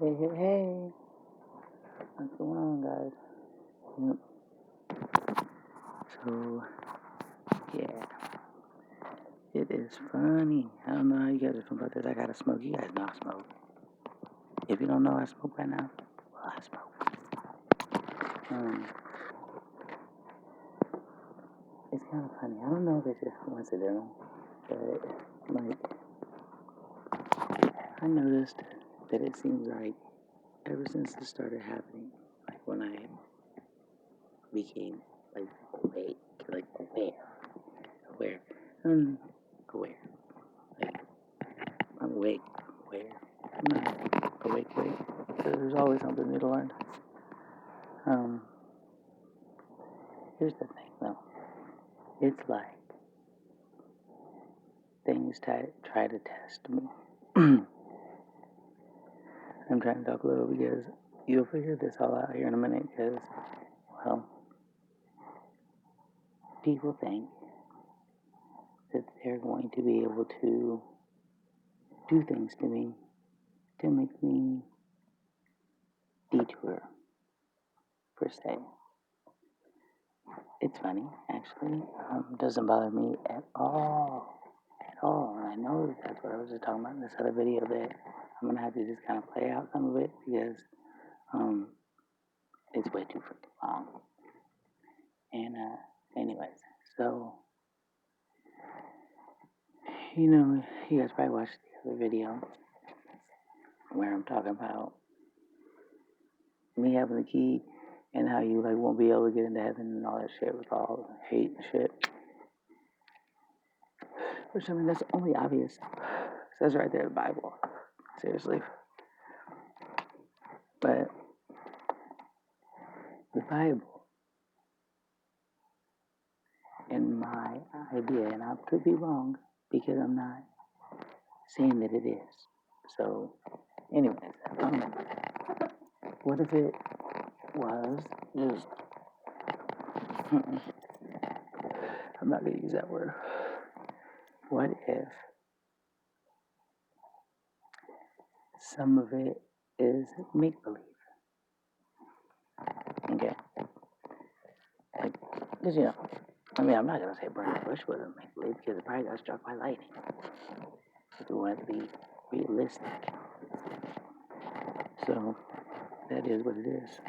Hey, what's going on, guys? Yep. So, yeah, it is funny. I don't know how you guys are feeling about this. I gotta smoke. You guys know I smoke. If you don't know I smoke right now, well, I smoke. Um, it's kind of funny. I don't know if it's just coincidental, but, like, I noticed that it seems like ever since this started happening, like when I became, like, awake, like, aware, um, aware, like, I'm awake, aware. I'm not awake. There's always something new to learn. Um, Here's the thing, though. It's like things try to test me. I'm trying to talk a little because you'll figure this all out here in a minute. Because, well, people think that they're going to be able to do things to me to make me detour, per se. It's funny, actually. Doesn't bother me at all. At all. And I know that's what I was just talking about in this other video that I'm going to have to just kind of play out some of it because um, it's way too freaking long. And, anyways, so, you guys probably watched the other video where I'm talking about me having the key and how you, like, won't be able to get into heaven and all that shit with all the hate and shit. Which, I mean, that's only obvious. It says right there in the Bible. Seriously. But the Bible, in my idea, and I could be wrong because I'm not saying that it is. So, anyways, what if it was just, I'm not going to use that word. What if some of it is make believe? Okay. Like, because, I mean, I'm not going to say burn the bush with a make believe because it probably got struck by lightning. If we want to be realistic. So, that is what it is.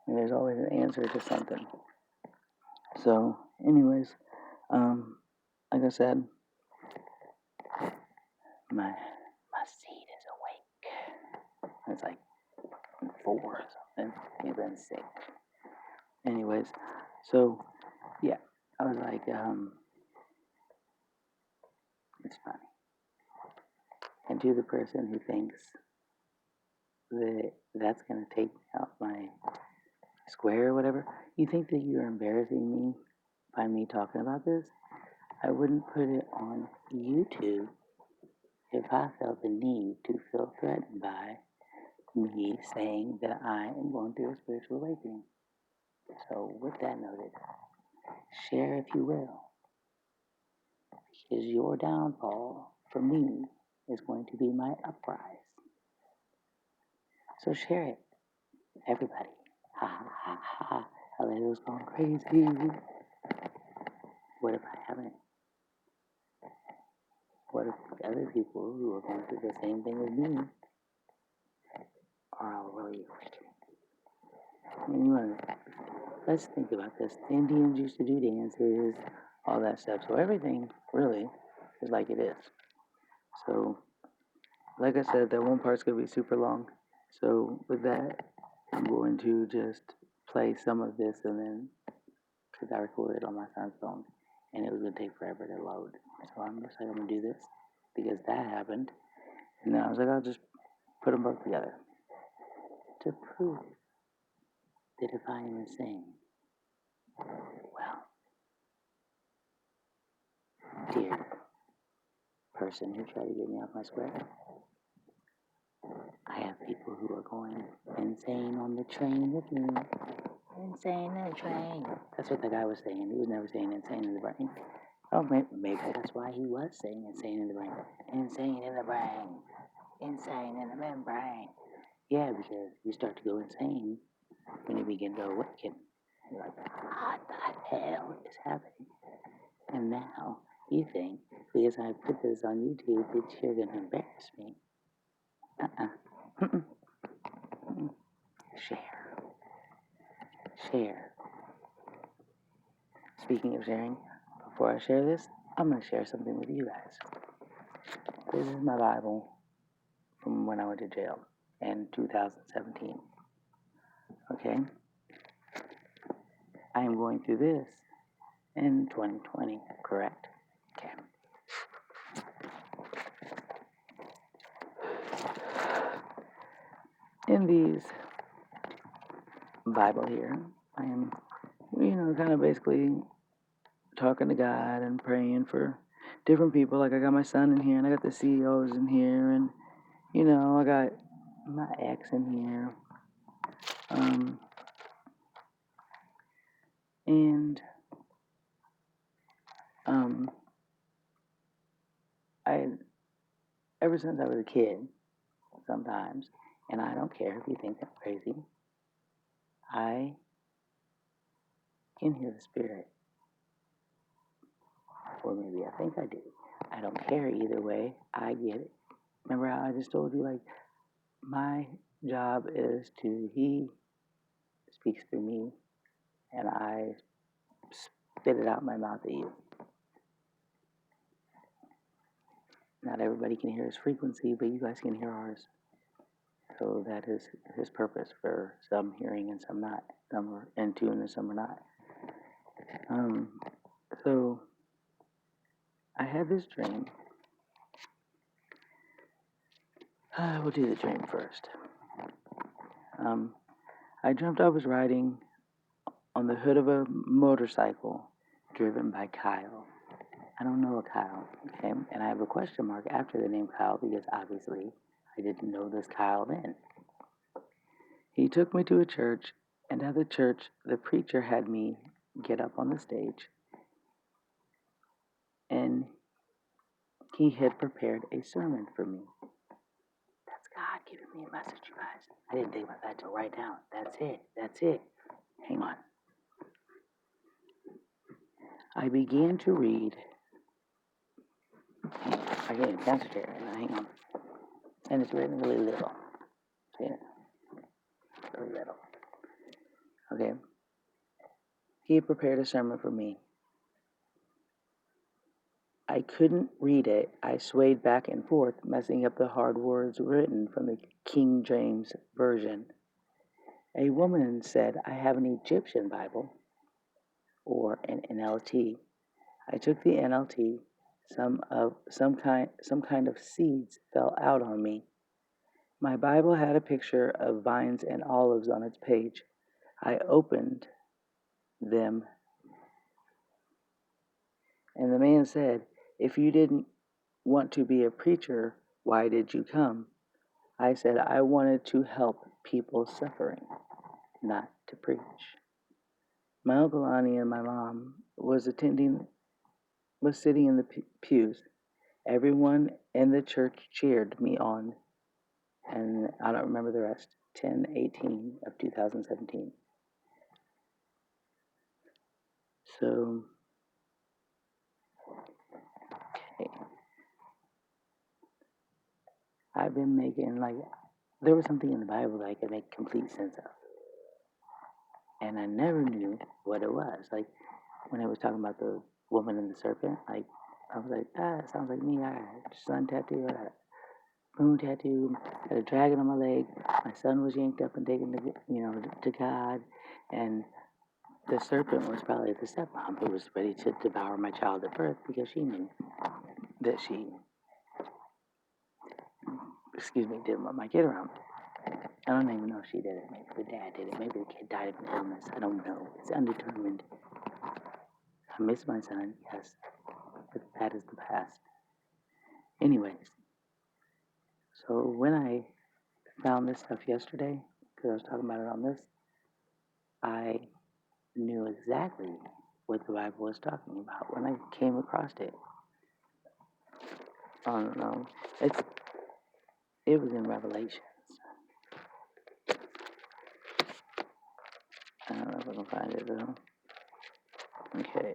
And there's always an answer to something. So, anyways, like I said, my seed is awake. It's like 4 or something. He's been sick. Anyways, so yeah, I was like, it's funny. And to the person who thinks that that's gonna take out my square or whatever, you think that you're embarrassing me by me talking about this? I wouldn't put it on YouTube if I felt the need to feel threatened by me saying that I am going through a spiritual awakening. So, with that noted, share if you will, because your downfall for me is going to be my uprise. So, share it, everybody. Ha ha ha ha. LA's going crazy. What if I haven't? What if other people who are going through the same thing as me are already awakening? I mean, let's think about this. The Indians used to do dances, all that stuff. So everything really is like it is. So, like I said, that one part's gonna be super long. So with that, I'm going to just play some of this and then, because I recorded it on my son's phone, and it was gonna take forever to load. So I'm just like, I'm gonna do this because that happened, and then I was like, I'll just put them both together to prove that if I am insane, well, dear person who tried to get me off my square, I have people who are going insane on the train with me. Insane in the train. That's what the guy was saying. He was never saying insane in the brain. Oh, maybe that's why he was saying insane in the brain. Insane in the brain. insane in the membrane. Yeah, because you start to go insane when you begin to awaken. You're like, what the hell is happening? And now you think, because I put this on YouTube, that you're going to embarrass me. Mm-mm. Mm-mm. Share. Share. Speaking of sharing, before I share this, I'm going to share something with you guys. This is my Bible from when I went to jail in 2017. Okay? I am going through this in 2020, correct? Okay. In these Bible here, I am, kind of basically talking to God and praying for different people. Like I got my son in here, and I got the CEOs in here, and I got my ex in here, and I ever since I was a kid, sometimes, and I don't care if you think I'm crazy, I can hear the spirit, or maybe I think I do. I don't care either way. I get it. Remember how I just told you, like, my job is he speaks through me, and I spit it out my mouth at you. Not everybody can hear his frequency, but you guys can hear ours. So that is his purpose for some hearing and some not. Some are in tune and some are not. So I had this dream. We'll do the dream first. I dreamt I was riding on the hood of a motorcycle driven by Kyle. I don't know a Kyle, okay? And I have a question mark after the name Kyle because obviously I didn't know this Kyle then. He took me to a church, and at the church, the preacher had me get up on the stage, and he had prepared a sermon for me. That's God giving me a message, you guys. I didn't think about that till right now. That's it. Hang on. I began to read. I can't even concentrate right now. Hang on. And it's written really little. See it? Really little. Okay. He prepared a sermon for me. I couldn't read it. I swayed back and forth, messing up the hard words written from the King James Version. A woman said, I have an Egyptian Bible, or an NLT. I took the NLT. Some kind of seeds fell out on me. My Bible had a picture of vines and olives on its page. I opened them, and the man said, if you didn't want to be a preacher, why did you come? I said I wanted to help people suffering, not to preach. My Uncle Lonnie and my mom was sitting in the pews. Everyone in the church cheered me on, and I don't remember the rest. 10/18 of 2017. So, okay. I've been making, there was something in the Bible that I could make complete sense of. And I never knew what it was. Like, when I was talking about the woman and the serpent, I was like, it sounds like me. I had a sun tattoo, I had a moon tattoo, I had a dragon on my leg. My son was yanked up and taken to God. And the serpent was probably the stepmom who was ready to devour my child at birth because she knew that she, didn't want my kid around. I don't even know if she did it. Maybe the dad did it. Maybe the kid died of an illness. I don't know. It's undetermined. I miss my son, yes, but that is the past. Anyways, so when I found this stuff yesterday, because I was talking about it on this, I knew exactly what the Bible was talking about when I came across it. I don't know. It was in Revelations. I don't know if I can find it though. Okay,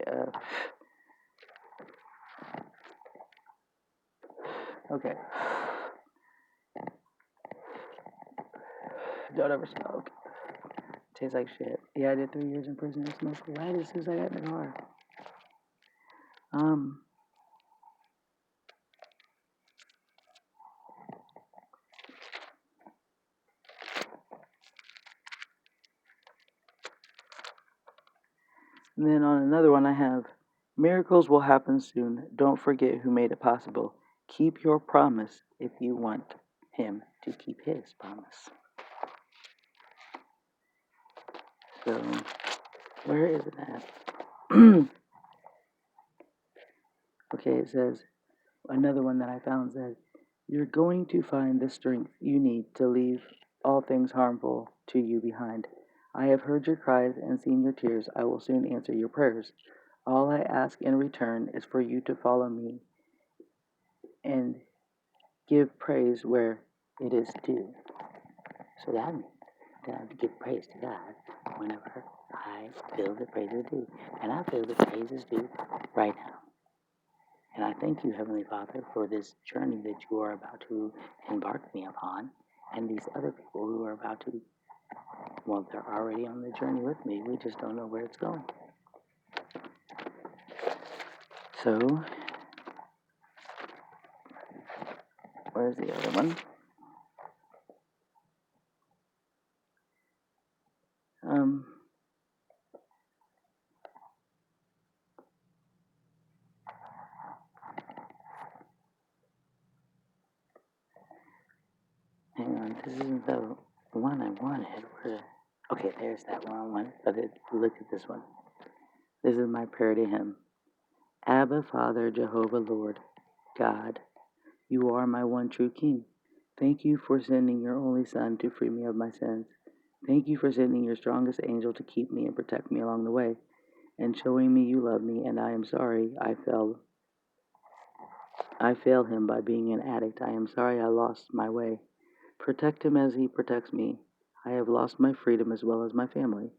okay. Don't ever smoke. Tastes like shit. Yeah, I did 3 years in prison and smoked right as soon as I got in the car. And then on another one I have, miracles will happen soon. Don't forget who made it possible. Keep your promise if you want him to keep his promise. So, where is it at? Okay, it says, another one that I found says, you're going to find the strength you need to leave all things harmful to you behind. I have heard your cries and seen your tears. I will soon answer your prayers. All I ask in return is for you to follow me and give praise where it is due. So that means that I have to give praise to God whenever I feel the praise is due. And I feel the praise is due right now. And I thank you, Heavenly Father, for this journey that you are about to embark me upon, and these other people who are about to, well, they're already on the journey with me. We just don't know where it's going. So, where's the other one? Hang on, this isn't the one I wanted. Okay, there's that one I wanted, but look at this one. This is my prayer to him. Abba, Father, Jehovah, Lord, God, you are my one true King. Thank you for sending your only Son to free me of my sins. Thank you for sending your strongest angel to keep me and protect me along the way, and showing me you love me, and I am sorry I failed him by being an addict. I am sorry I lost my way. Protect him as he protects me. I have lost my freedom as well as my family.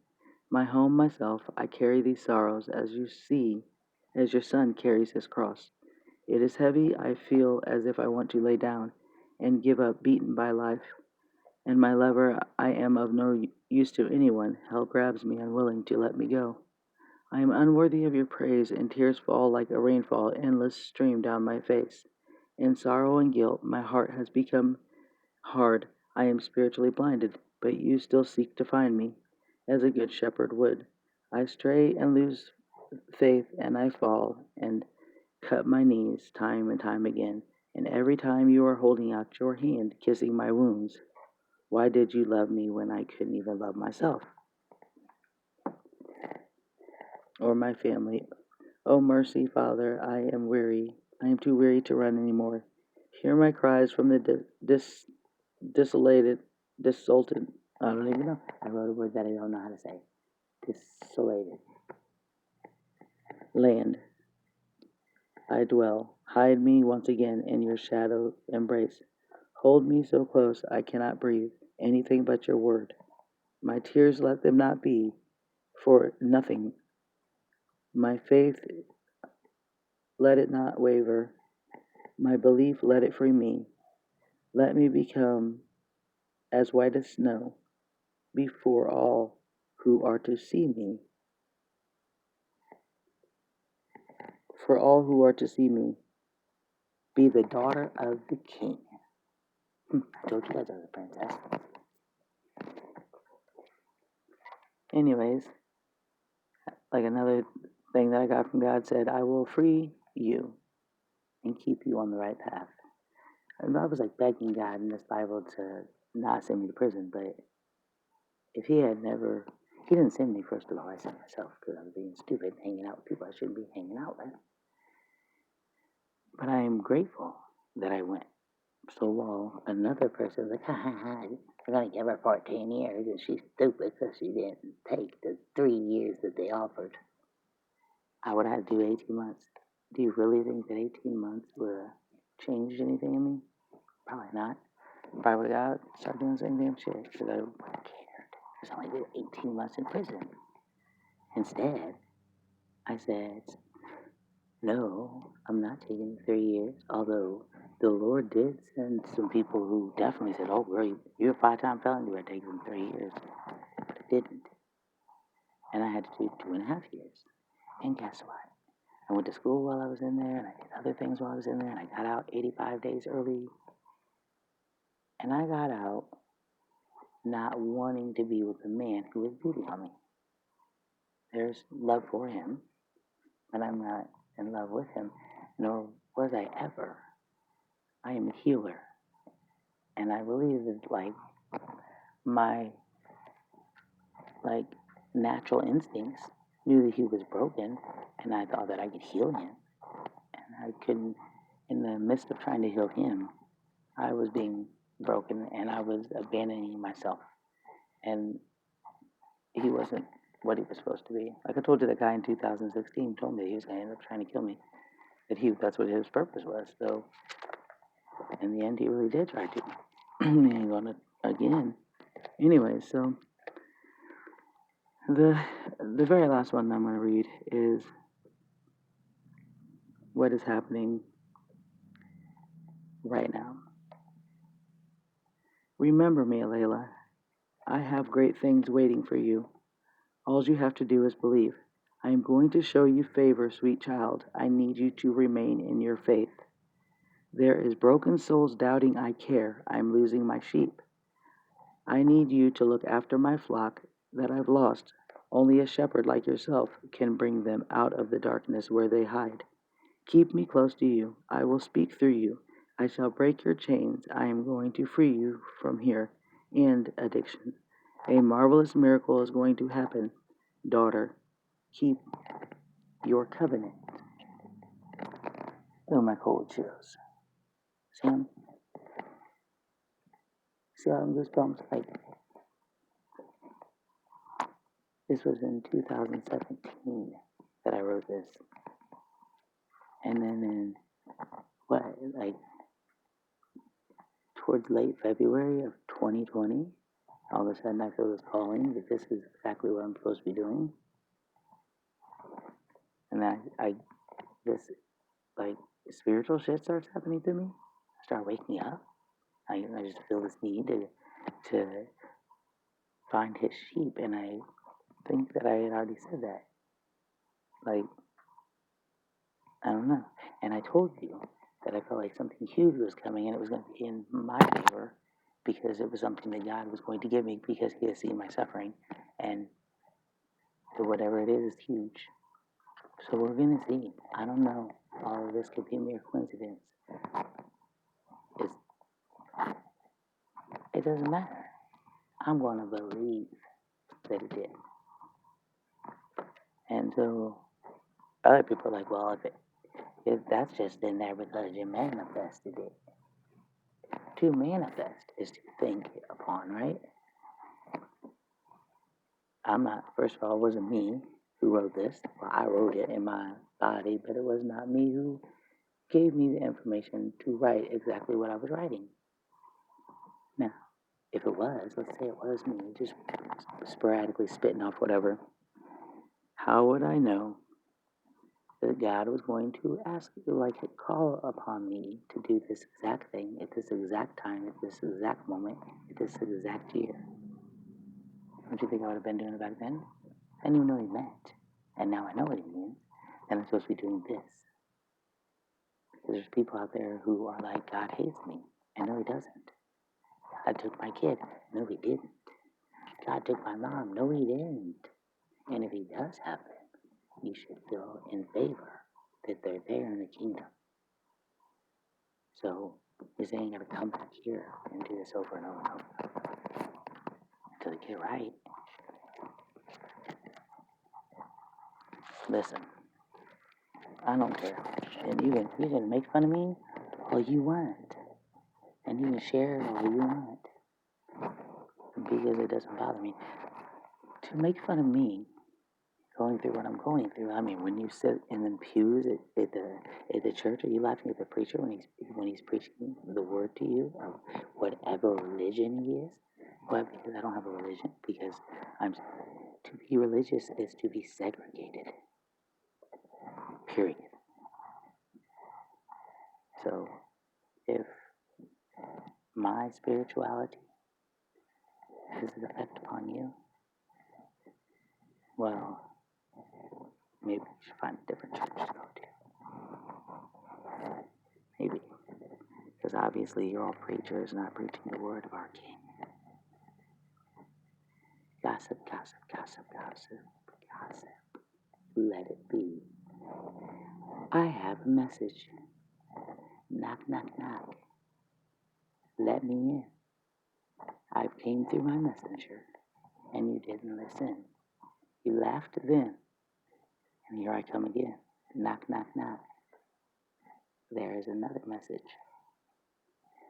My home, myself, I carry these sorrows as you see, as your son carries his cross. It is heavy. I feel as if I want to lay down and give up, beaten by life. And my lover, I am of no use to anyone. Hell grabs me, unwilling to let me go. I am unworthy of your praise, and tears fall like a rainfall, endless stream down my face. In sorrow and guilt, my heart has become hard. I am spiritually blinded, but you still seek to find me, as a good shepherd would. I stray and lose faith, and I fall and cut my knees time and time again. And every time you are holding out your hand, kissing my wounds. Why did you love me when I couldn't even love myself or my family? Oh, mercy, Father, I am weary. I am too weary to run anymore. Hear my cries from the desolated, desolted. I don't even know. I wrote a word that I don't know how to say. Desolated land. I dwell. Hide me once again in your shadow embrace. Hold me so close I cannot breathe anything but your word. My tears let them not be for nothing. My faith let it not waver. My belief let it free me. Let me become as white as snow before all who are to see me. For all who are to see me, be the daughter of the king. I told you guys I was a princess. Anyways, like another thing that I got from God said, I will free you and keep you on the right path. And I was like begging God in this Bible to not send me to prison, but if he didn't send me, first of all, I sent myself because I was being stupid, hanging out with people I shouldn't be hanging out with. But I am grateful that I went. So while another person was like, ha ha ha, we're going to give her 14 years and she's stupid because she didn't take the 3 years that they offered, I would have to do 18 months. Do you really think that 18 months would have changed anything in me? Probably not. Probably would have got started doing the same damn shit because I would have cared. Because I only did 18 months in prison. Instead, I said, no, I'm not taking 3 years. Although the Lord did send some people who definitely said, oh, girl, you're a 5-time felon, you are taking 3 years. But I didn't. And I had to do 2.5 years. And guess what? I went to school while I was in there, and I did other things while I was in there, and I got out 85 days early. And I got out not wanting to be with the man who was beating on me. There's love for him, but I'm not in love with him, nor was I ever. I am a healer, and I believe that my natural instincts knew that he was broken, and I thought that I could heal him, and I couldn't. In the midst of trying to heal him, I was being broken, and I was abandoning myself, and he wasn't what he was supposed to be. Like I told you, the guy in 2016 told me he was going to end up trying to kill me. That's what his purpose was. So in the end, he really did try to. He ain't gonna again. Anyway, so the very last one I'm gonna read is what is happening right now. Remember me, Layla. I have great things waiting for you. All you have to do is believe. I am going to show you favor, sweet child. I need you to remain in your faith. There is broken souls doubting I care. I am losing my sheep. I need you to look after my flock that I've lost. Only a shepherd like yourself can bring them out of the darkness where they hide. Keep me close to you. I will speak through you. I shall break your chains. I am going to free you from here and addiction. A marvelous miracle is going to happen. Daughter, keep your covenant. Oh, my cold chills. See them? See all them goosebumps? This was in 2017 that I wrote this. And then in, towards late February of 2020, all of a sudden I feel this calling that this is exactly what I'm supposed to be doing. And then this, spiritual shit starts happening to me. I start waking up. I just feel this need to find his sheep. And I think that I had already said that. I don't know. And I told you that I felt like something huge was coming and it was going to be in my favor because it was something that God was going to give me because he has seen my suffering. And whatever it is huge. So we're going to see. I don't know. All of this could be mere coincidence. It doesn't matter. I'm going to believe that it did. And so other people are like, well, if that's just in there because you manifested it. To manifest is to think upon, right? First of all, it wasn't me who wrote this. Well, I wrote it in my body, but it was not me who gave me the information to write exactly what I was writing. Now, if it was, let's say it was me, just sporadically spitting off whatever, how would I know that God was going to call upon me to do this exact thing at this exact time, at this exact moment, at this exact year? Don't you think I would have been doing it back then? I didn't even know what he meant. And now I know what he means. And I'm supposed to be doing this. Because there's people out there who are like, God hates me. And no, he doesn't. God took my kid. No, he didn't. God took my mom. No, he didn't. And if he does have them, you should feel in favor that they're there in the kingdom. So this ain't going to come back here and do this over and over and over until they get right. Listen, I don't care. And you can make fun of me all you want. And you can share it all you want. Because it doesn't bother me. To make fun of me going through what I'm going through. I mean, when you sit in the pews at the church, are you laughing at the preacher when he's preaching the word to you, or whatever religion he is? Well, because I don't have a religion, because I'm to be religious is to be segregated. Period. So if my spirituality has an effect upon you, well, maybe you should find a different church to go to. Maybe. Because obviously you're all preachers not preaching the word of our King. Gossip, gossip, gossip, gossip, gossip. Let it be. I have a message. Knock, knock, knock. Let me in. I've came through my messenger, and you didn't listen. You laughed then, and here I come again. Knock, knock, knock. There is another message.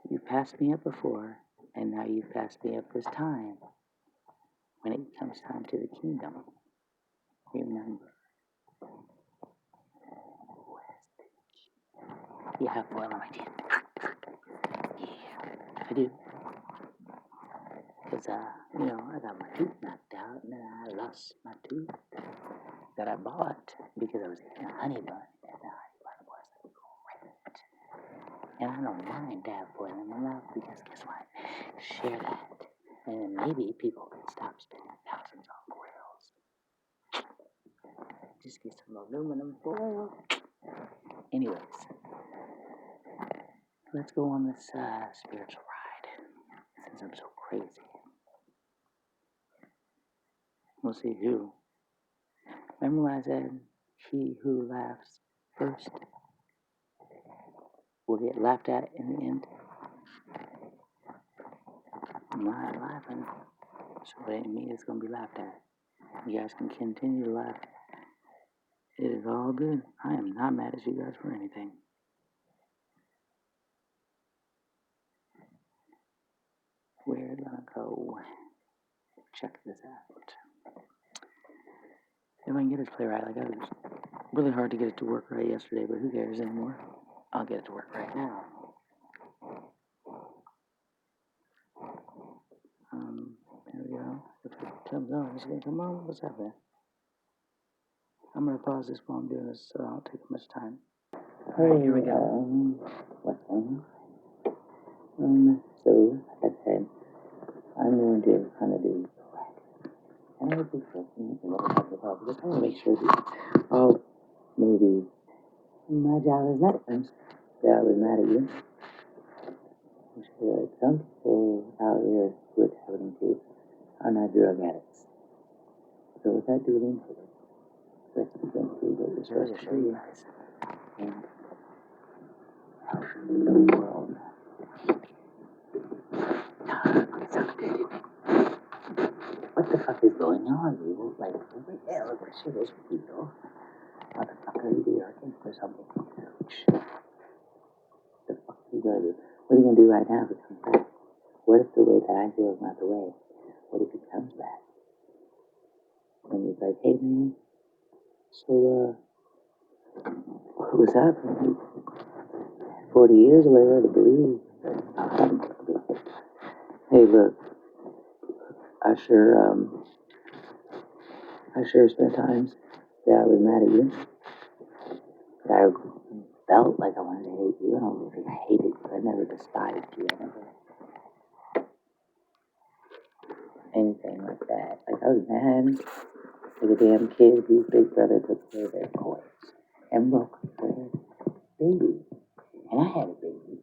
You passed me up before, and now you've passed me up this time. When it comes time to the kingdom, remember. You have oil on my teeth. Yeah, I do. Because, I got my tooth knocked out, and then I lost my tooth that I bought because I was eating a honey bun, and the honey bun was great. And I don't mind to have oil in my mouth because guess what? Share that. And then maybe people can stop spending thousands on oils. Just get some aluminum foil. Anyways, let's go on this spiritual ride since I'm so crazy. We'll see who. Remember when I said he who laughs first will get laughed at in the end? I'm not laughing, so it ain't me that's going to be laughed at. You guys can continue to laugh. It is all good. I am not mad at you guys for anything. We're gonna go check this out. If I can get it to play right, like I was really hard to get it to work right yesterday, but who cares anymore? I'll get it to work right now. There we go. If it comes on, is it gonna come on? What's happening? I'm gonna pause this while I'm doing this so I don't take up much time. Alright, here we go. What's on? So, like I said, I'm going to kind of do and I would be thinking what about the problem. Just want to make sure that maybe my job is not friends. That I was mad at you. I'm sure that some people out here who it's happening to are not drug addicts. So with that duly noted, let's begin to go this first to show you guys. And help the world. What the fuck is going on, dude? Like, what the hell? What shit is real? Motherfucker, you're looking for something huge. The fuck are you gonna do? What are you gonna do right now if it comes back? What if the way that I feel is not the way? What if it comes back? And he's like, hey man, so, what was happening? 40 years later, to believe. Hey, look, I sure spent times that I was mad at you. That I felt like I wanted to hate you. I don't really hate it, but I never despised you. I never anything like that. Like, I was mad as a damn kid whose big brother took away their toys and broke their baby. And I had a baby.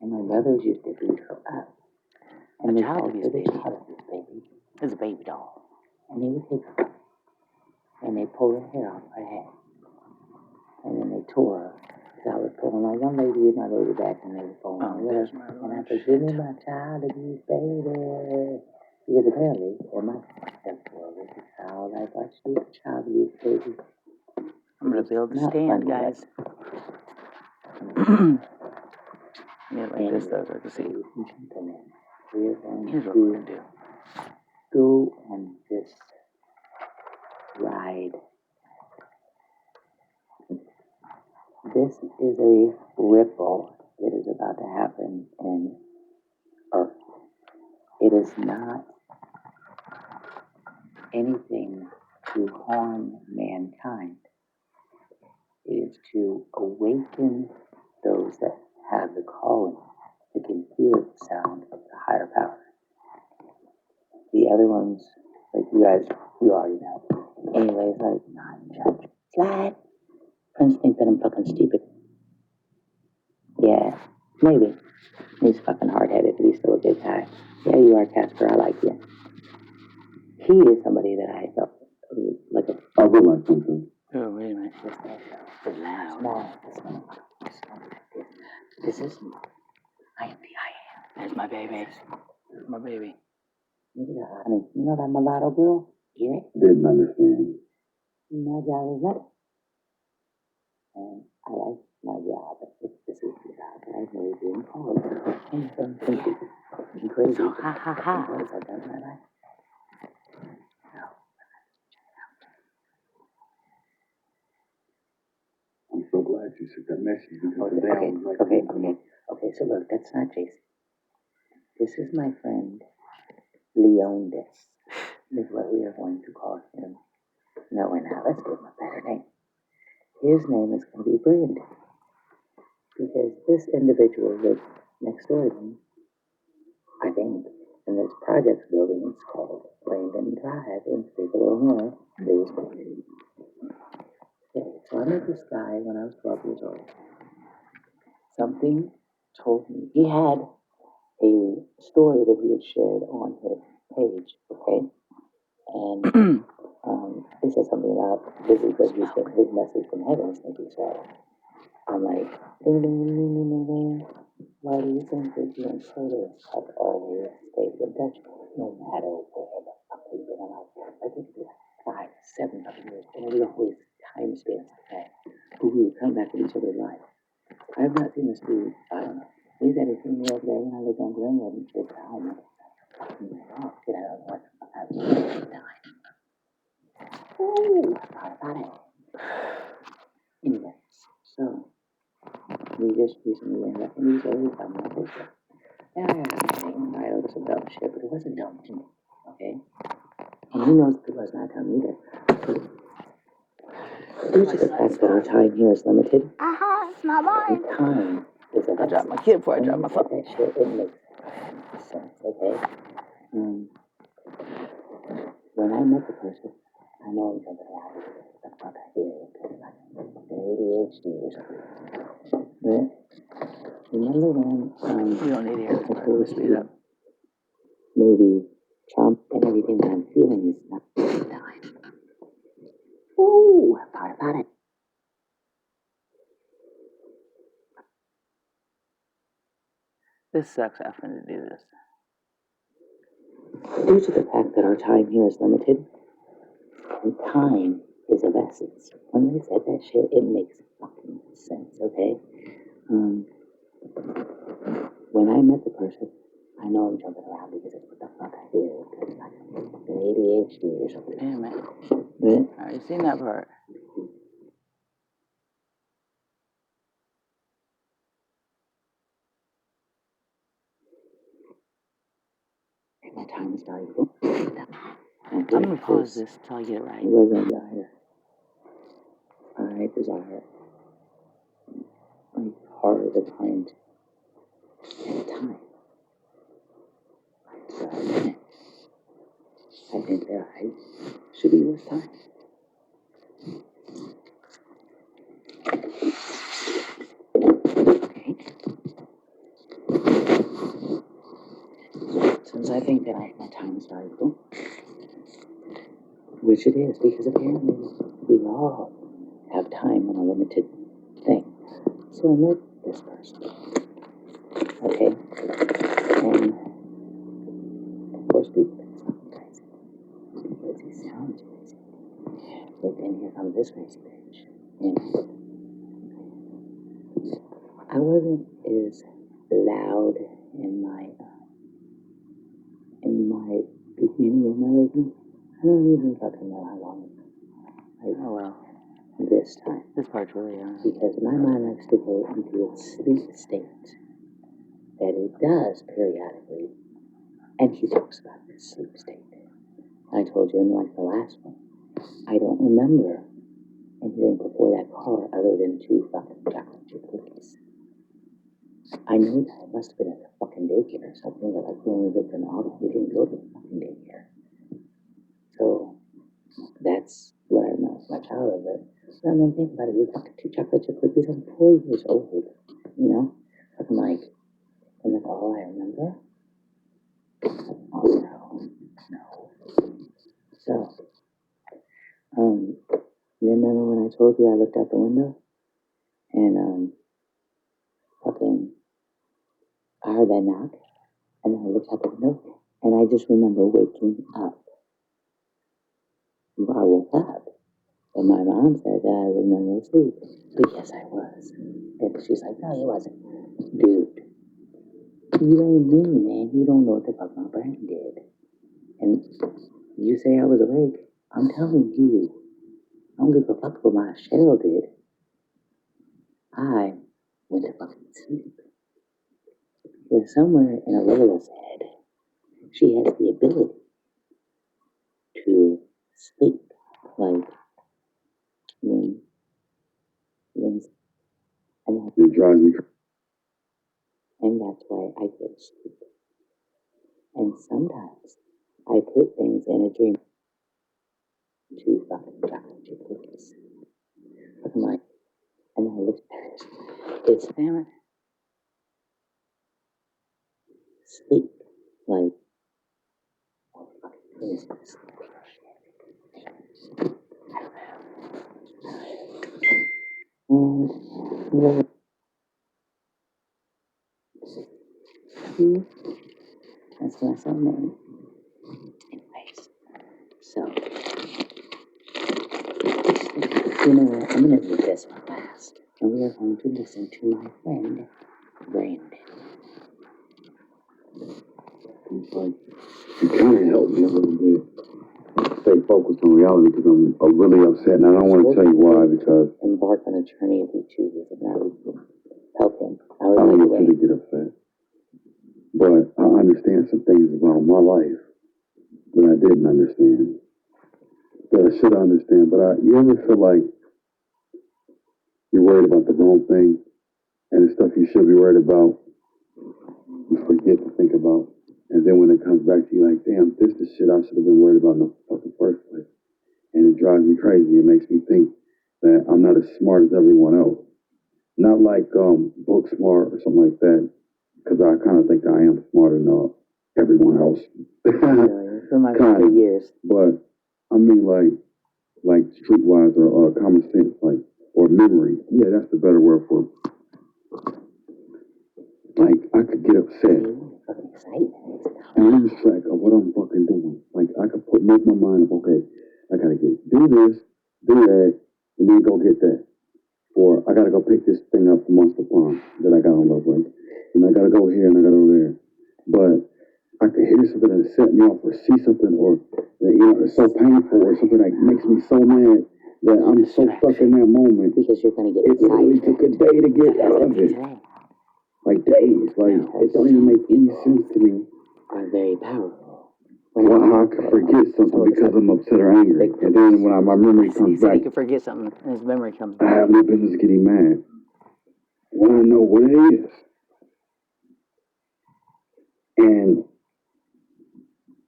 And my brothers used to beat her up. And they called her the child of this baby. It was a baby doll. And they would take her and they pulled her hair off her head. And then they tore her. So I was pulling on one lady and my baby back, and they were pulling on the other. And I said, give me my child abuse, baby. Because apparently, in my stepbrother was a child, I thought she was a child abuse, baby. I'm going to build a stand, guys. Yeah, like this, though, so I can see. Here's what we're going to do. Go on this ride This is a ripple that is about to happen in Earth. It is not anything to harm mankind. It is to awaken those that have the calling that can hear the sound of the higher power. The other ones, like you guys, you already know. Anyways, like, not slide. Friends think that I'm fucking stupid. Yeah, maybe. He's fucking hard-headed, but he's still a good guy. Yeah, you are, Casper. I like you. He is somebody that I felt like a... I would like something. Oh, wait a minute. This loud. Small. This is... I am the I am. There's my baby. My baby. Yeah, honey. You know that mulatto girl? Hear it? Didn't understand. My job is that. And I like my job. This is the job that I really being called. I'm crazy. So, ha ha ha. I've done my life. I'm so glad you took that message because okay. So look, that's not Jason. This is my friend Leonidas. Is what we are going to call him. No, we're not. Let's give him a better name. His name is going to be Brandon. Because this individual lives next door to me, I think, in this project building. It's called Brandon Drive in Springfield, Illinois. Okay, so I met this guy when I was 12 years old. Something told me he had a story that he had shared on his page, okay? And he said something about this is what he said, his message from heaven, I think he said. I'm like, ding, ding, ding, ding, ding, ding. Why do you think that you and Sorta have always stayed in touch? No matter where the fuck we've been in life. Like it could be like 5, 7 fucking years, and we always time spans okay. But we would come back to each other's lives. I have not seen this dude, I don't know. We've had a few meals there when I lived on Glenwood and shit, but I don't know. Fucking off, get out of the way. I have no time. Ooh, I thought about it. Anyway, so we just recently ended up in these areas on my Facebook. Yeah, I know some dumb shit, but it wasn't dumb to me, okay? And he knows it was not dumb either. Due to the fact that our time here is limited, it's not mine. Time is a I dropped my kid before I dropped my phone. That shit, it makes sense, okay? When I met the person, I know I'm jumping around the fuck I hear because like ADHD or something. But remember when you don't need to hear this part, we speed up. Maybe Trump and everything that I'm feeling is not time. Ooh, I thought about it. This sucks having to do this. Due to the fact that our time here is limited, and time is of essence. When they said that shit, it makes fucking sense, okay? When I met the person, I know I'm jumping around because it's what the fuck I feel. Because like ADHD or something. Damn it. But I've seen that part. My time is valuable. I'm gonna pause this till I get it right. It wasn't dire. I desire like hard to find at time. So I think that I should be worth time. Okay. Since I think that my time is valuable, which it is, because apparently we all have time on a limited thing. So I met this person. Okay? And of course people think it's fucking crazy. Because he sounds crazy. But then here comes this crazy bitch. And I wasn't as loud in my beginning of my life. I don't even fucking know how long. Like, oh well. this time. This part's really because my mind likes to go into its sleep state that it does periodically, and he talks about this sleep state. I told you in like the last one, I don't remember anything before that car other than 2 fucking chocolate chip cookies. I know that I must have been at the fucking daycare or something, but like we only lived in Auburn, we didn't go to the fucking daycare. So that's what I remember from my childhood. But I remember thinking about it, we fucking 2 chocolate chip cookies. I'm 4 years old, you know? Fucking like, and that's all I remember. Oh no. So, you remember when I told you I looked out the window and fucking I heard that knock, and then I looked out the window, and I just remember waking up. I woke up, and my mom said that I was never asleep. But yes, I was. And she's like, no, you wasn't. Dude, you ain't me, man. You don't know what the fuck my brain did. And you say I was awake. I'm telling you, I don't give a fuck what my shell did. I went to fucking sleep. Because somewhere in Lola's head, she has the ability to sleep. Like, when and it drives me crazy. And that's why I go to sleep. And sometimes I put things in a dream. 2 fucking chocolate chip cookies. I'm like, and I looked at it. It's damn it. Sleep. Like, oh fucking please, sleep. And that's my son name. Anyways, so you know what? I'm gonna read this one last, and we are going to listen to my friend Brandon. It's like you kind of helped me a little bit stay focused on reality because I'm really upset, and I don't want to tell you why because embark on a journey if he chooses, and I would help him. I don't want you to get upset. But I understand some things about my life that I didn't understand, that I should understand. But you ever feel like you're worried about the wrong thing, and the stuff you should be worried about, you forget to think about. And then when it comes back to you, like, damn, this is shit I should have been worried about in the fucking first place. And it drives me crazy. It makes me think that I'm not as smart as everyone else. Not like book smart or something like that, because I kind of think I am smarter than everyone else. For my 4 years. But I mean, like streetwise or common sense, like or memory. Yeah, that's the better word for it. Like I could get upset. And I'm just like, what I'm fucking doing. Like I could make my mind up, okay, I gotta do this, do that, and then go get that. Or I gotta go pick this thing up from Monster Pond that I got on Love Lake. And I gotta go here and I gotta go there. But I could hear something that set me off or see something or it's so painful or something that makes me so mad that I'm so stuck in that moment. Because you're gonna get it literally took a day to get out of it. Like days. Like it don't even make any sense to me. Are very powerful. Well, I could forget something because I'm upset or angry. And then when my memory comes back, he could forget something and his memory comes back. I have no business getting mad. When I know what it is. And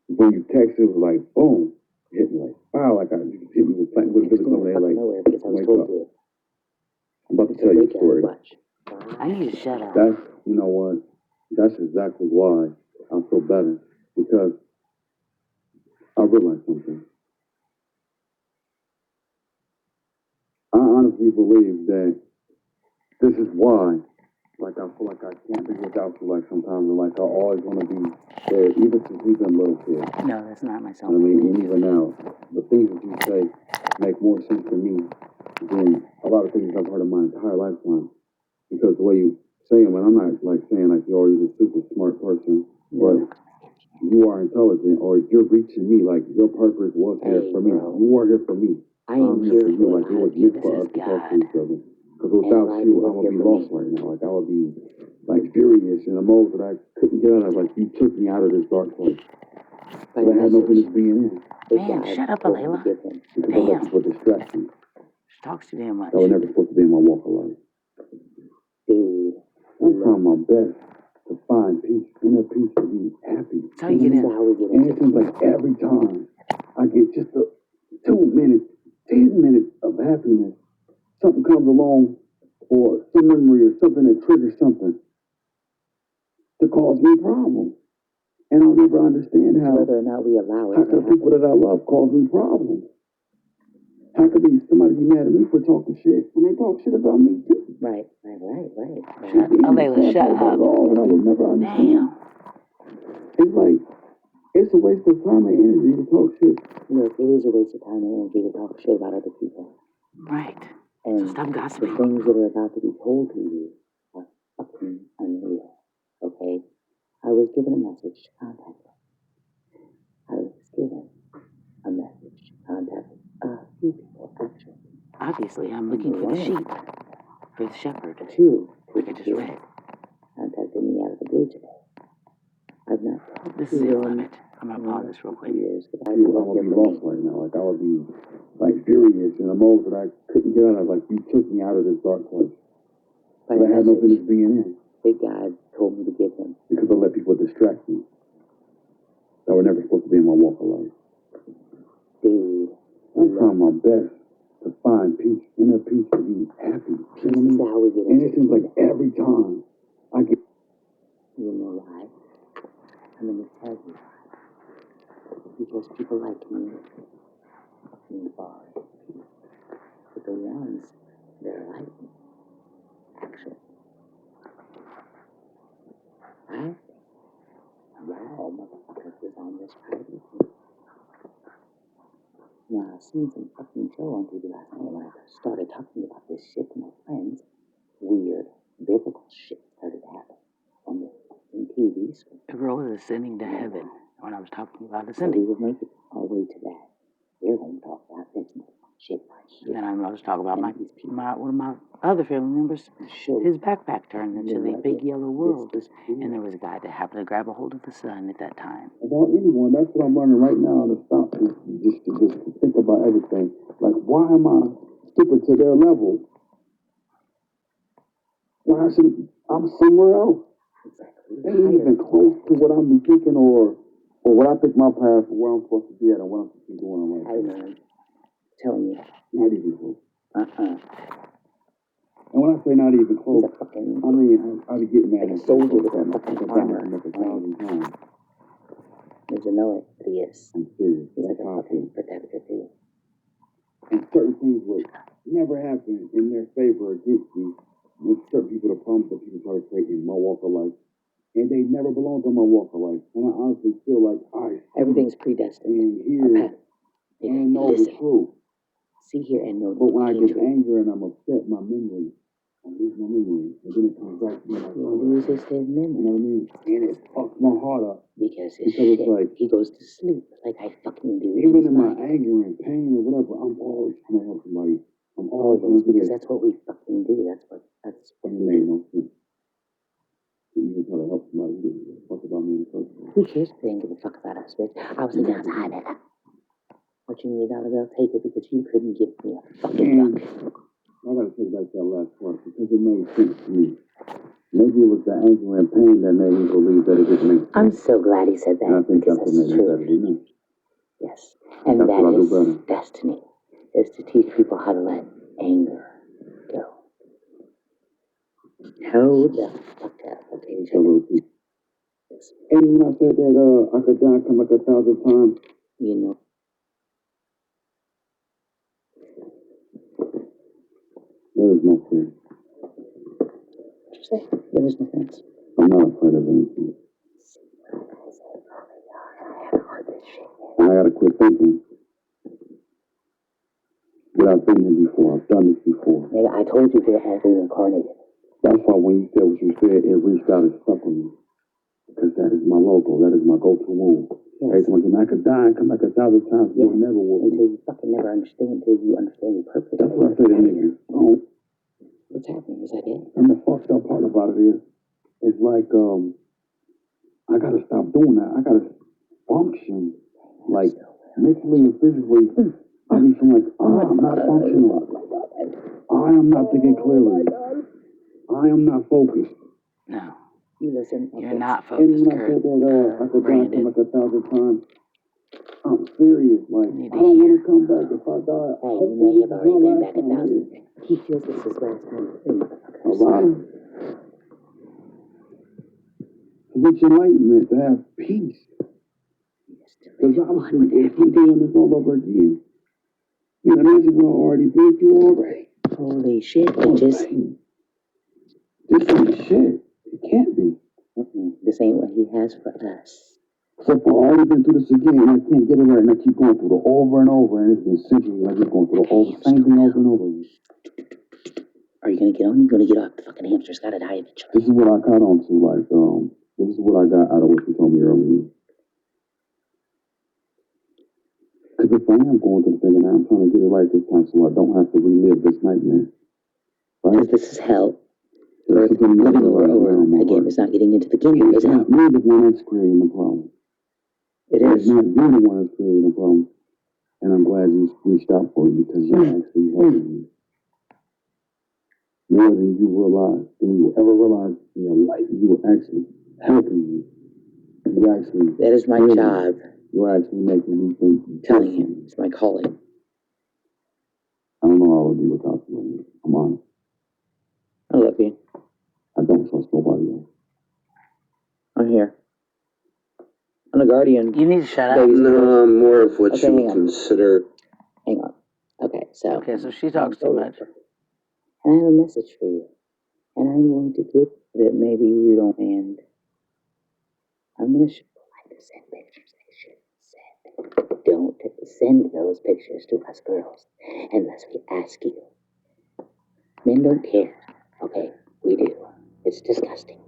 when you text, it was like, boom, hit me like, wow, like I hit me with a physical there, like, wake up. I'm about to tell you a story. I need to shut up. That's, you know what? That's exactly why I feel better. Because I realized something. I honestly believe that this is why, like, I feel like I can't be without you, like, sometimes, and, like, I always want to be there, even since we've been little kids. No, that's not my song. I mean, and even now, the things that you say make more sense to me than a lot of things I've heard in my entire lifetime. Because the way you say them, and I'm not, like, saying, like, you're always a super smart person, but you are intelligent, or you're reaching me, like, your purpose was here for me. You are here for me. I am I'm here here for you. for a Like, it lot was of you. meant for us to talk to God. each other. Because without And you, I right would be here for lost me. right now. Like, I would be, like, furious in a mode that I couldn't get out of. Like, you took me out of this dark place By that I had no business message being in. that Man, God shut up, told me to Alayla. give him. Because I let Damn. people distract me. She talks too damn much. That was never supposed to be in my walk of life. Dude, I'm trying my best to find peace, inner peace, to be happy. That's how you get this is in. how we get And into it seems like every time I get just a 2 minutes, 10 minutes of happiness, something comes along, or some memory or something that triggers something to cause me problems. And I'll never understand how whether or not we allow it how to can the people happen. that I love cause me problems? How could somebody be mad at me for talking shit when they talk shit about me too? Right. Shut up, Alayla, shut up. And I will never understand. Damn. It's like, it's a waste of time and energy to talk shit. Look, it is a waste of time and energy to talk shit about other people. Right. And So stop the gossiping. things that are about to be told to you are fucking unreal. Okay? I was given a message to contact them. I was given a message to contact a few people, actually. Obviously, I'm looking for the sheep, for the shepherd, Two like I just people read. contacted me out of the blue today. I've not talked This to is it, them love it. I'm gonna pause this real quick. years, but I I love would their be lost right now. Like, I would be, like, furious in a mode that I couldn't get out of. Like, you took me out of this dark place By that I had no message business being in. that God told me to give him. Because I let people distract me. That were never supposed to be in my walk of life. Dude, I'm trying my best to find peace, inner peace, to be happy. You know what I mean? how we get And into it seems like every time I get. You know why? I'm going to tell you why. Because people like me need bars. But the ones that are like me, actually, I think y'all motherfuckers was on this ride with me. Now, I've seen some fucking show on TV last night when I started talking about this shit to my friends. Weird, biblical shit started to happen on the fucking TV screen. The girl was ascending to heaven when I was talking about So we ascending. will make it our way to that. We're going to talk about this shit right here. And then I was talking about And these people. one of my other family members. Show His backpack turned into the big yellow world, this and there was a guy that happened to grab a hold of the sun at that time. About anyone, that's what I'm learning right now to stop to think about everything. Like, why am I stupid to their level? Why should I'm somewhere else? Exactly. They ain't even close to what I'm thinking or what I think my path or where I'm supposed to be at or what I'm supposed to be doing in life. Hey man, telling you. Not even close. And when I say not even he's close, a fucking. I mean I be getting mad like a at soldier with myself. a fucking I've done armor. that enough 1,000 times. Doesn't know it, but he is. I'm serious. He's That's like a how I feel. fucking protector too. And certain things would never happen in their favor or against me with certain people, the problems that people try to create in my walk of life. And they never belong to my walk of life. And I honestly feel like Everything's predestined. and hear and know the truth. See here and know. But when I get angry and I'm upset, my memory, I lose my memory. And then it comes back to me like, He loses his you know memory what I mean? And it fucks my heart up. because Because it's like, he goes to sleep like I fucking do. even in my anger and pain or whatever, I'm always trying to help somebody. I'm always trying to because that's what we fucking do. That's what It we made do. no sense. You just try to help somebody who doesn't give a fuck about me in the first place. Who cares if they didn't give a fuck about us, bitch? I was thinking outside of that. What you need out of they'll take it because you couldn't give me a fucking buck. I gotta take back that last part because it made sense to me. Maybe it was the anger and pain that made me believe that it didn't make sense. I'm so glad he said that. And I think because that's what made me better than you. Yes. And that's what I do better. Destiny, is to teach people how to let anger go. Hold the fuck up, okay? So little people. And when I said that I could die come like 1,000 times, You know. there is no fear. What you say? There is no fence. I'm not afraid of anything. And I gotta quit thinking that I've been here before. I've done this before. Maybe I told you we're all reincarnated. That's why when you said what you said, it reached out and stuck with me. Because that is my logo. That is my go-to move. Every time again, I could die and come back 1,000 times. Yes. You'll never will. Until you fucking never understand, until you understand your purpose. That's what I said to niggas. Oh, what's happening? Is that it? and the fucked up part about it is, it's like, I gotta stop doing that. I gotta function, like, mentally and physically. I be feeling like, I'm not functional. I am not thinking clearly. I am not focused. No, You listen. you're Okay. not And focused, when I said Kurt. that, I could die Brandon. come like 1,000 times. I'm serious. Like, You need I to don't hear. want to come back if I die. Hey, you Hopefully, may this have is already my been last back 1,000. time here. He feels this is last time. A lot of rich enlightenment to have peace. Because obviously, if we're doing this all over again, man, imagine we're already been through already. Holy shit! This ain't shit. It can't be. This ain't what he has for us. So far, I already been through this again, and I can't get it right, and I keep going through it over and over, and it's been centuries. I keep going through the whole same thing over and over again. Are you gonna get on? You're gonna get off. The fucking hamster's gotta die eventually. This is what I caught on to, like, this is what I got out of what you told me earlier. Because if I am going through the thing, and I'm trying to get it right this time, so I don't have to relive this nightmare. Right? Because this is hell. This is Living another over and over level. again. It's not getting into the kingdom. It's It's hell. not me the one that's creating the problem. It It's is. not you the one that's creating the problem. And I'm glad you reached out for it because you're actually helping me. More than you realize, than you ever realize in your life, you were actually helping me. You actually. That is my really, job. You're actually making me think. Telling him it's my calling. I don't know how I would be without you. I'm honest. I love you. I don't trust nobody else. I'm here. I'm a guardian. You need to shut up. Babies and girls. No, more of what Okay, you hang would on. consider. Hang on. Okay, so. Okay, so she talks too much. And I have a message for you. And I'm going to get that maybe you don't end. I'm going to like to send pictures. They should send. Don't send those pictures to us girls unless we ask you. Men don't care. Okay, we do. It's disgusting.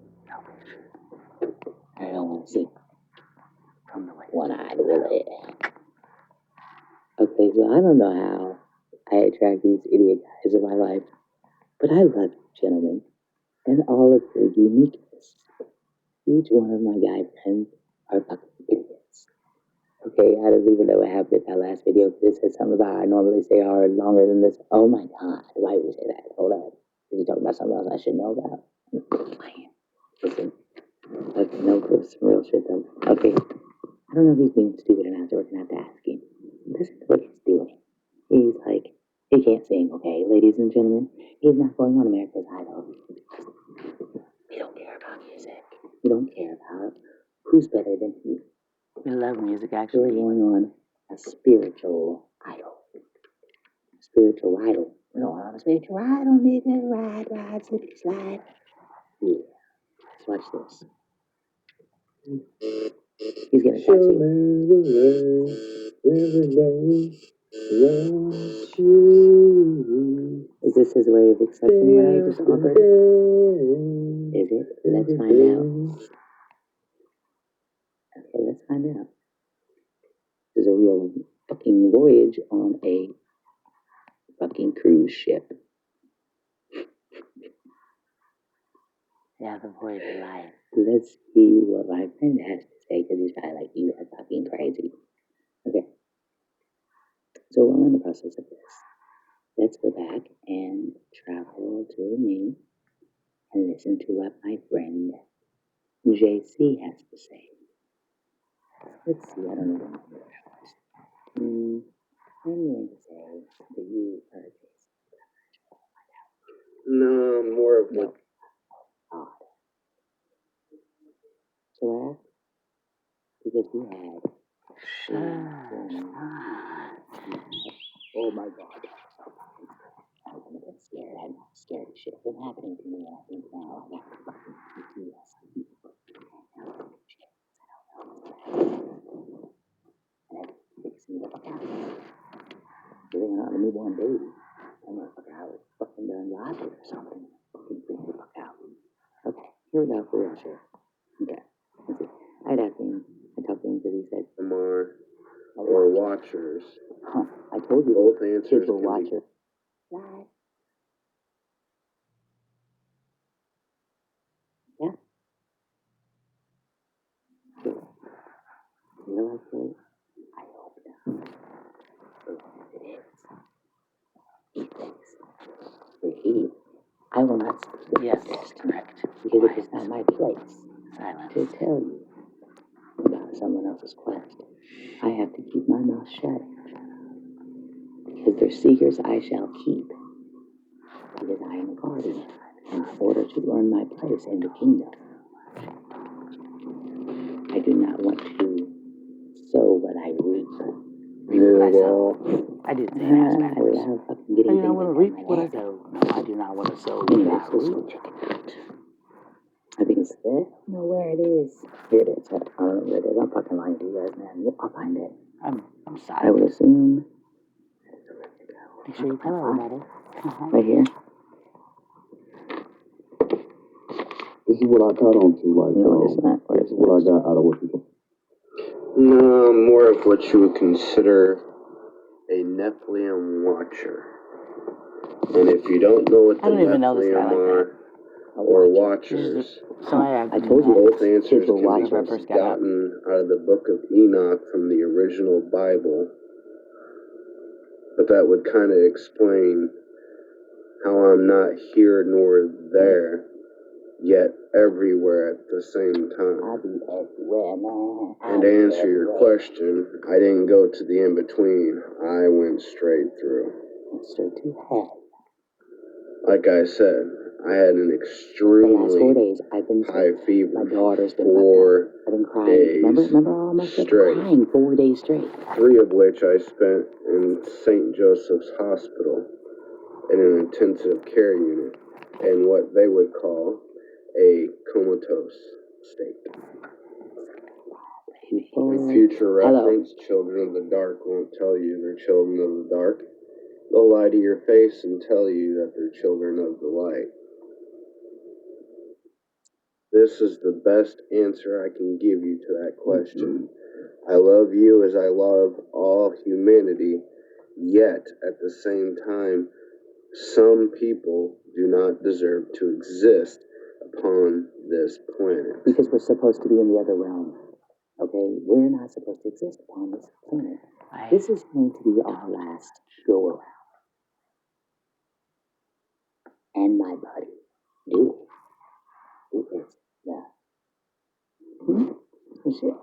I don't want to see From the way. one-eyed Willie. Okay, so I don't know how I attract these idiot guys in my life, but I love you, gentlemen, and all of your uniqueness. Each one of my guy friends are fucking idiots. Okay, I don't even know what happened in that last video, but it said something about I normally stay hard longer than this. Oh my god, why would you say that? Hold on. Is you talking about something else I should know about? Listen, okay, no, there's some real shit though. Okay, I don't know if he's being stupid or not, so we're gonna have to ask him. This is what he's doing. He's like, he can't sing, okay, ladies and gentlemen. He's not going on America's Idol. We don't care about music. We don't care about who's better than who. We love music, We're actually. going on a spiritual idol. Spiritual idol. We're going on a spiritual idol, nigga. Ride, ride, slip, slide. Yeah. Let's watch this. He's gonna touch you. Is this his way of accepting what I just offered? Is it? Let's find out. Okay, let's find out. This is a real fucking voyage on a fucking cruise ship. Yeah, the voice of life. Let's see what my friend has to say, because he's probably like, you are fucking crazy. Okay. So while I'm in the process of this, let's go back and travel to me and listen to what my friend JC has to say. Let's see, I don't know what my was. I'm going to say that you are JC. No, more of what. Odd. So I asked, because we had. Shut up. Oh my god. I was gonna get scared. I'm not scared of shit been happening to me, and I think now I got fucking PTSD. And it freaks me the fuck out. Living on a newborn baby. I'm gonna fuck out. Fucking done robbed it or something. Fucking freak the fuck out. Okay, here we go for real shit. Okay, let's see. I'd asked him, I talked to him because he said are or watchers. Huh, I told you Both answers kids will can watch be it. Right. Yeah. Sure. You know what, Philly? I hope not. But if it is, he thinks that he, I will not speak Yes, this, correct. because it is not my place Silence. to tell you about someone else's quest. I have to keep my mouth shut, because their secrets I shall keep, because I am a guardian, in order to earn my place in the kingdom. I do not want to sow what I reap. What I Yeah, sow. well, I do the same ass I backwards. love fucking I getting do not things want to like reap that in what my I head. sow. No, I do not want to sow what Anyway, I so reap. check it out. I think it's there. I don't know where it is. Here it is. I don't know where it is. I'm fucking lying to you guys, man. I'll find it. I'm I would silent. assume. Make sure you tell everybody. Right here. This is what I caught on to, like, No, it's not. Where this is is what I it? got out of what you told. no, more of what you would consider a Nephilim watcher. And if you don't know what the I don't even know this guy Nephilim like that. are or watchers, Somebody I told you both kids answers will can watch be when I first got up. gotten out of the book of Enoch from the original Bible. But that would kind of explain how I'm not here nor there, yet everywhere at the same time. I'll be everywhere, man. And to answer your question, I didn't go to the in-between. I went straight through. Straight to hell. Like I said, I had an The last 4 extremely days, I've been high sick. fever My daughter's been for I've been crying. days Remember all my stuff? straight. Crying 4 days straight. 3 of which I spent in St. Joseph's Hospital in an intensive care unit in what they would call a comatose state. In future reference, children of the dark won't tell you they're children of the dark. They'll lie to your face and tell you that they're children of the light. This is the best answer I can give you to that question. I love you as I love all humanity, yet at the same time, some people do not deserve to exist upon this planet. Because we're supposed to be in the other realm. Okay? We're not supposed to exist upon this planet. This is going to be our last go around. And my buddy, Dewey, who is the shit.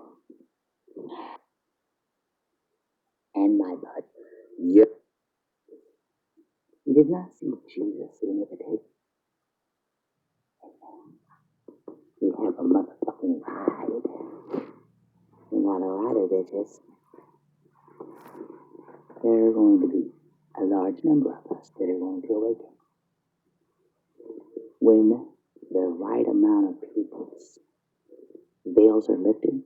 And my buddy. Yet He did not see Jesus sitting at the table. We have a motherfucking ride. We're not a rider, bitches. There are going to be a large number of us that are going to awaken. When the right amount of people's veils are lifted,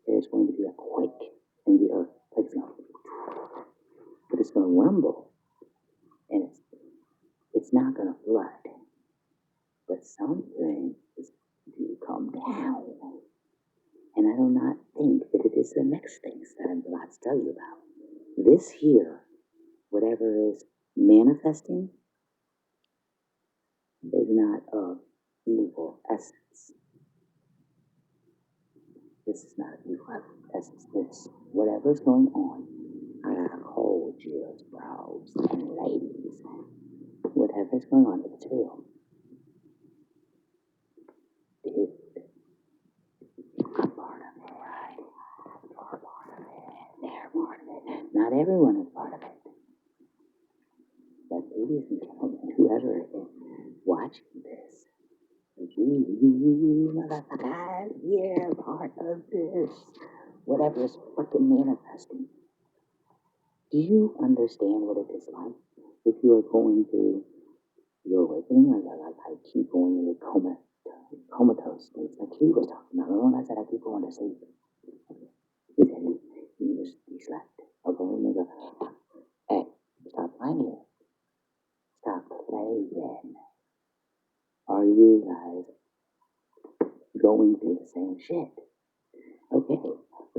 there's going to be a quake in the earth. Like it's going to, but it's going to rumble, and it's not going to flood. But something is going to come down. And I do not think that it is the next things that I'm about to tell you about. This here, whatever is manifesting, is not of evil essence. This is not evil essence. This, whatever's going on, I gotta hold you, bros and ladies. Whatever's going on, it's real. Dude, I'm part of it, right? You're part of it. They're part of it. Not everyone is part of it. But ladies and gentlemen, whoever is watching this, you motherfuckers, you're part of this. Whatever is fucking manifesting. Do you understand what it is like if you are going through your awakening? Like I keep going into comatose states, like he was talking about. Remember when I said I keep going to sleep? He said he slept. Okay, and they go, hey, stop playing. Stop playing. Are you guys going through the same shit? Okay,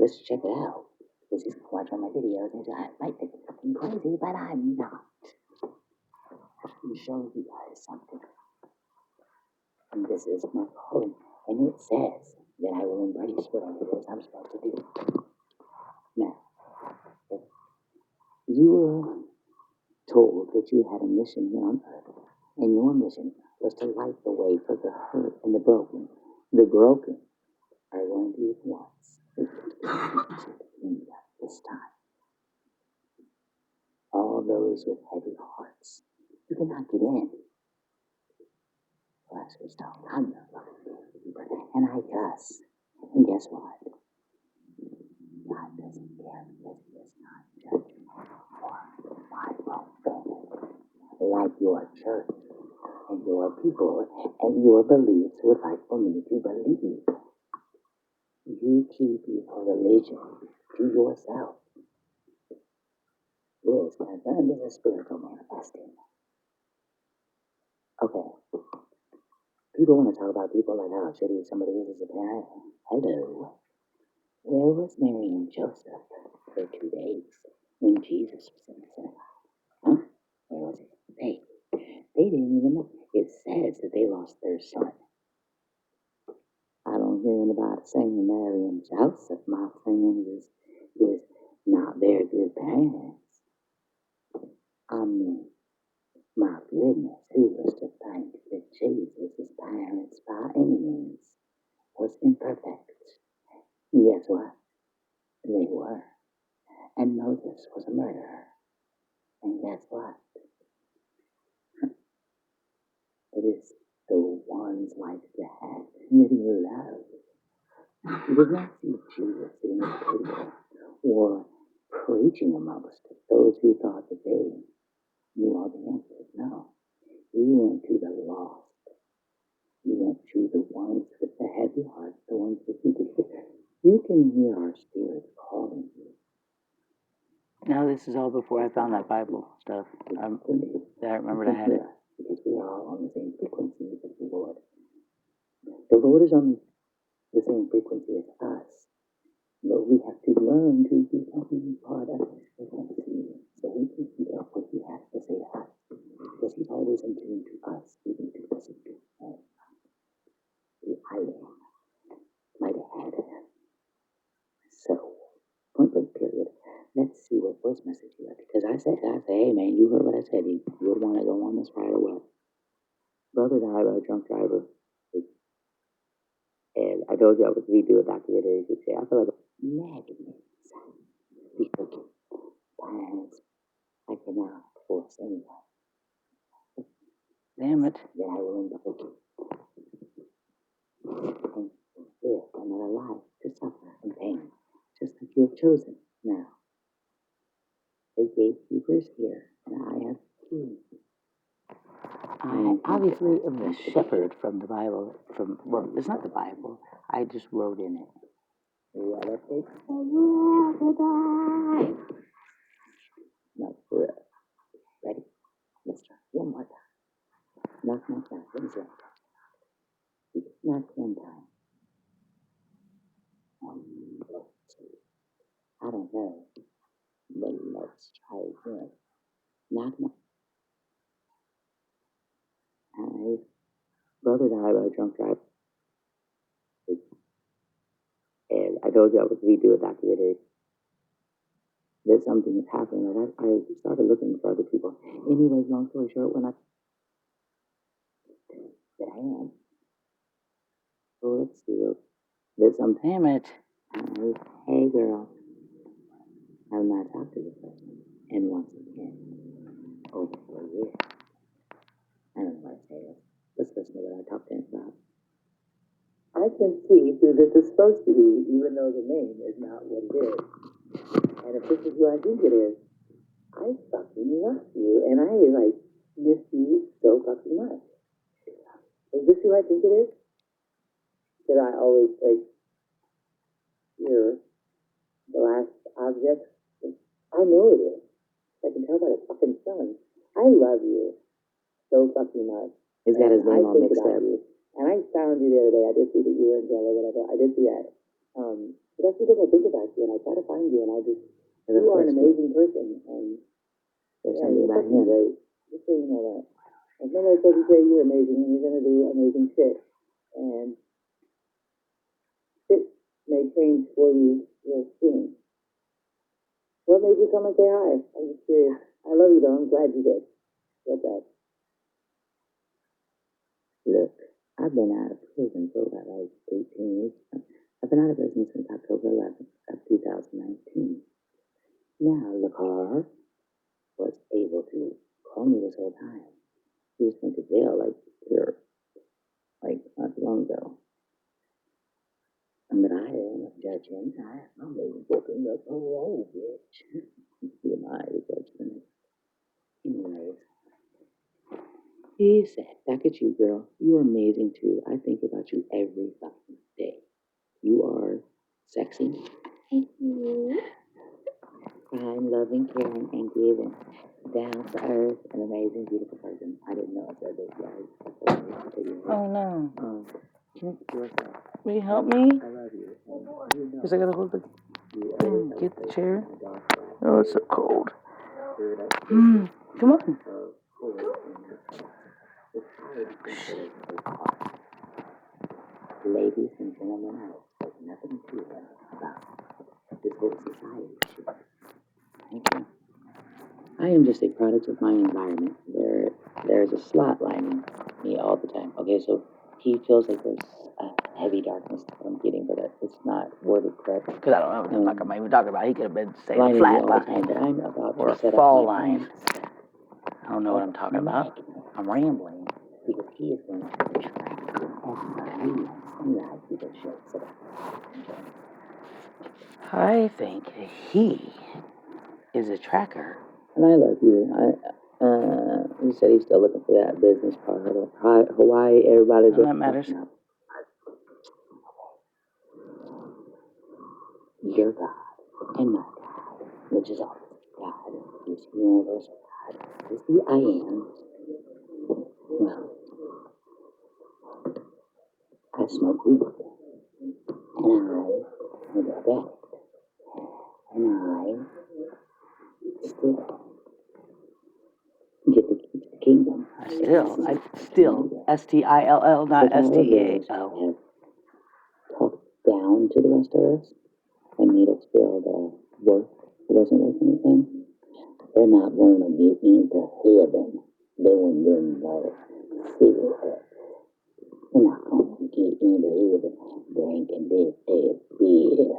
let's check it out. Because he's gonna watch all my videos and I might think I'm fucking crazy, but I'm not. I can show you guys something. And this is my calling. And it says that I will embrace whatever it is I'm supposed to do. Now, if you were told that you had a mission here on earth, and your mission was to light the way for the hurt and the broken are going to be the ones who get in this time. All those with heavy hearts, you cannot get in. Philosopher's Stone, I'm not fucking gatekeeper, and I cuss. And guess what? God doesn't care because he is not judging or my family. Like your church and your people and your beliefs would like for me to believe. You keep your religion to yourself. This confirmed as a spiritual manifesting. Okay. People want to talk about people like how shitty somebody is as a parent. Hello. Where was Mary and Joseph for 2 days when Jesus was in the synagogue? Huh? Where was it? They didn't even know. It says that they lost their son. I don't hear anybody saying Mary and Joseph, my friends, is not very good parents. I mean, my goodness, who was to think that Jesus' parents by any means was imperfect? Guess what? They were. And Moses was a murderer. And guess what? It is the ones like that that he loves. He did not see Jesus sitting at the table or preaching amongst those who thought that they knew all the answers. No. He went to the lost. He went to the ones with the heavy hearts, the ones that he could hear. You can hear our spirits calling you. Now, this is all before I found that Bible stuff. I remembered I had it. Because we are all on the same frequency with the Lord. The Lord is on the same frequency as us. But we have to learn to become part of his frequency so we can hear what he has to say to us. Because he's always in tune to us, even to listen to him. I am my dad. So, point blank period. Let's see what voice message you have. Because I said, hey man, you heard what I said. You would want to go on this right away. Brother died by a drunk driver. And I told you I was redo a documentary. You could say, I feel like magnets. Because parents, I cannot force anyone. Damn it. That I will invoke you. And live another life to suffer and pain, just like you have chosen now. The gatekeepers here, and I have keys. I obviously am the shepherd from the Bible. Well, it's not the Bible. I just wrote in it. What if it's a world to die? No, for real. Ready? Let's try one more time. Knock, knock, knock. What is that? Knock one time. 1, 2. I don't know. But let's try again. Knock, knock. My brother died by a drunk driver. And I told you I was redo a documentary. There's something that's happening. And I started looking for other people. Anyways, long story short, when I that I am. So let's see. There's something. Damn it. Hey girl. I have not talked to this person. And once again, over 4 years. I don't know what to say this. Let's listen to what I talked to him about. I can see who this is supposed to be, even though the name is not what it is. And if this is who I think it is, I fucking love you, and I like miss you so fucking much. Is this who I think it is? That I always like hear the last object? I know it is. I can tell by the fucking sun. I love you so fucking much. He's got his name all mixed up. And I found you the other day. I did see that you were in jail or whatever. I did see that. But that's because I think about you and I try to find you and I just, you are an amazing person and there's something about him. Great. Just so you know that. Like nobody told you today you're amazing and you're gonna do amazing shit. And shit may change for you real soon. What made you come and say hi? I'm just curious. I love you though, I'm glad you did. What's up? Look, I've been out of prison for about like 18 years. I've been out of prison since October 11th of 2019. Now, Lakar was able to call me this whole time. He was went to jail like not too long ago. But I am judging. I'm booking the parole, bitch. Who am I to judge them? Anyways, he said, back at you, girl. You are amazing too. I think about you every fucking day. You are sexy. Thank you. Kind, loving, caring, and giving. Down to earth, an amazing, beautiful person. I didn't know I said this, guys. Oh no. Yourself. Will you help me? I love you. Because I gotta hold the get the chair. Oh, it's so cold. Come on. Ladies and gentlemen, I have nothing to do about this whole society shit. Thank you. I am just a product of my environment. There's a slot lining me all the time. Okay, so he feels like there's a heavy darkness that I'm getting, but it's not worded correct. Because I don't know what the fuck I'm even talking about. He could have been saying Lining flat all the time, line but I'm about or to set fall up my line. own. I don't know what I'm talking about. I'm rambling because he is going to try everybody and like people show. So I think he is a tracker. and I love you. He said he's still looking for that business part of Hawaii. Everybody None of that matters. Your God and my God, which is all God, this universal God, is the I am. Well, I smoke weed, and I'm a drug addict, and I still get to keep the kingdom. I still, S-T-I-L-L, not S-T-E-A-O. Talked down to the rest of us and made us feel the worth wasn't worth anything. They're not going to get into heaven. They won't get the cigarette. They're not going to get into heaven drinking this beer.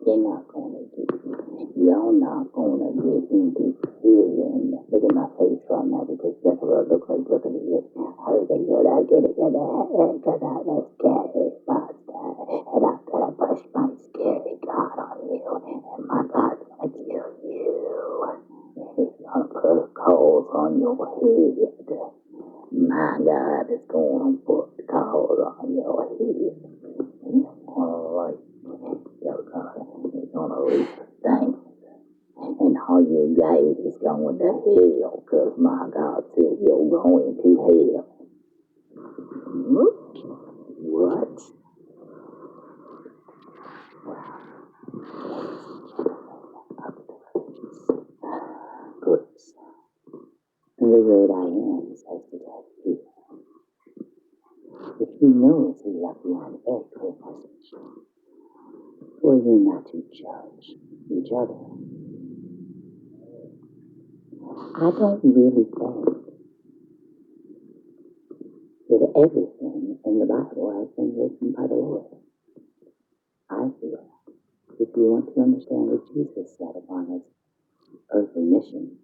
They're not going to get y'all not going to get into heaven. Look at my face right now because that's what I look like. Look at it. How did they get that? Get it, get that. Because I was scary monster. And I'm going to push my scary God on you. And my God's going to kill you. And he's going to put coals on your head. My God is going to put coals on your head. Alright. You're gonna reap thanks. And all you guys is going to hell, cause my God said you're going to hell. What? Goods. And the great I am says to that you. If you know it's a love beyond very clear message, for you not to judge each other. I don't really think that everything in the Bible has been written by the Lord. I feel if you want to understand what Jesus said upon his earthly mission,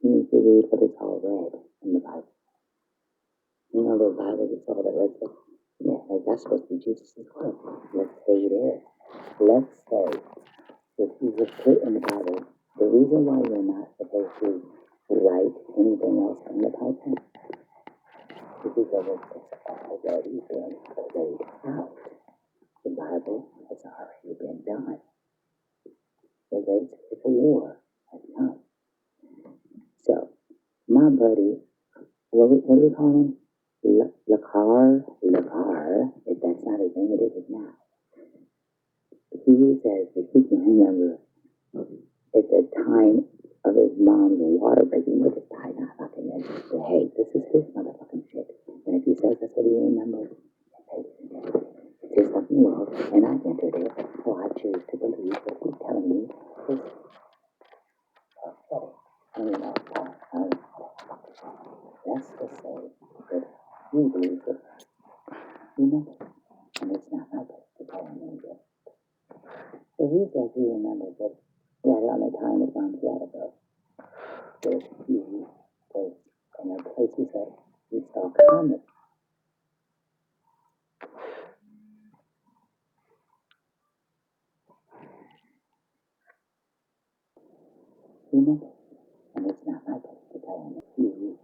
you need to read what is all read in the Bible. You know the Bible is all that read it. Yeah, like that's supposed to be Jesus' word. Let's say it is. Let's say that Jesus put in the Bible the reason why you're not supposed to write anything else in the Bible is because it's already been laid out. The Bible has already been done. The great civil war has come. So, my buddy, what do we call him? Lakar, if that's not his name, it is now. he says that he can remember at the time of his mom's water breaking with his tie knot fucking in. But hey, this is his motherfucking shit. And if he says that's what he remembers, hey, it's his fucking world, and I entered it, so I choose to believe what he's telling me is pathetic. I mean, that's to say that he believes it. Remember, and it's not my place to tell him anything. So he says he remembers it right around the time his mom died ago. That he was in a place he said he saw comets. Remember, and it's not my place to tell him. He was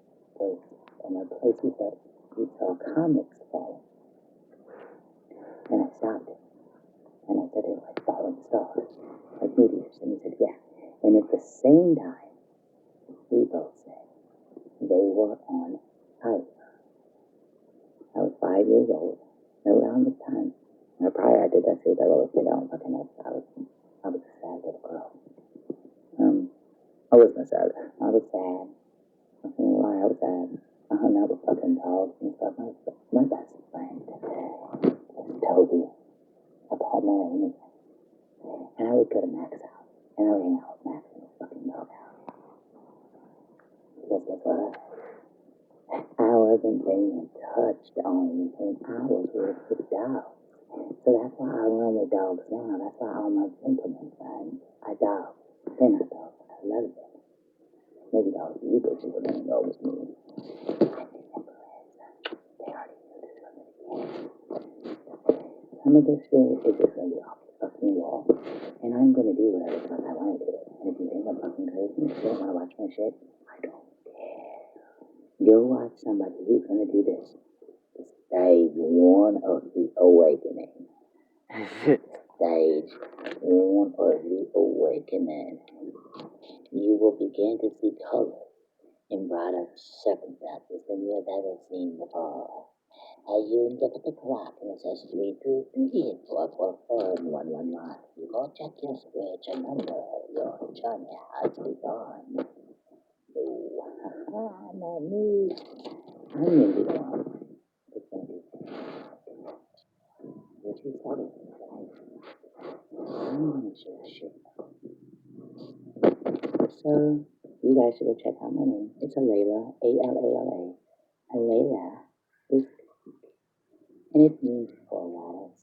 in a place he said he saw comets falling. And I stopped it. And I said they were like falling stars, like meteors. And he said, yeah. And at the same time, we both said they were on ice. I was 5 years old. Around this time, or prior I did that series, I wrote, fucking up. I was a sad little girl. I wasn't sad. I was sad. I can't lie, I was sad. I hung out with fucking dogs and stuff. My best friend was Toby. I called my name. And I would go to Mac's house. And I would hang out with Max in his fucking dog house. Because guess what? I wasn't being touched on, and I was with the dogs. So that's why I run with dogs now. That's why all my gentlemen friends are dogs. They're not dogs. I love them. Maybe dogs you bitches are gonna go with me. They already knew this was gonna be. Some of this shit is just gonna be off the fucking wall. And I'm gonna do whatever the fuck I wanna do. And if you think I'm fucking crazy and you don't wanna watch my shit, I don't care. Go watch somebody who's gonna do this. Stage 1 of the awakening. Stage 1 of the awakening. You will begin to see color in brighter circumstances than you have ever seen before. As you look at the clock and it says 3, 2, 3, and 4, 4, 4, and 1, 1, 1. You go check your spiritual number. Your journey has begun. Oh, not me. I'm going to be the one. It's going to be what you said it was. I'm going to share shit. So, you guys should go check out my name. It's Alayla, A-L-A-L-A. Alayla is, and it means 4 letters.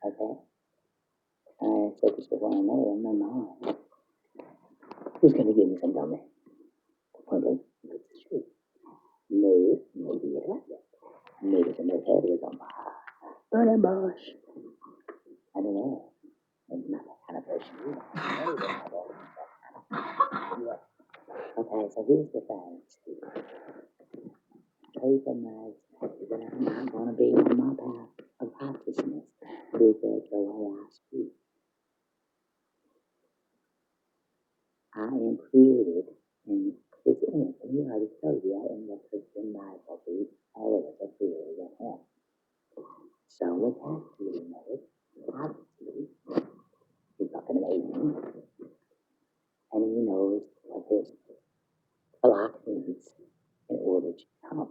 Okay? I said this before, I know in my mom. Who's going to give me some dummy? Point blank, it's true. Maybe it wasn't. Maybe the head was on fire. Burning bush. I don't know. I'm not that kind of person either. Okay, so here's the thing, Steve. Open eyes, that I'm not going to be on my path of righteousness because the way I speak. I am created in His image, and He already told you that in the Christian Bible. All of us are created in Him. So with that, you know it, obviously, He's fucking amazing, and He knows what His block needs in order to come.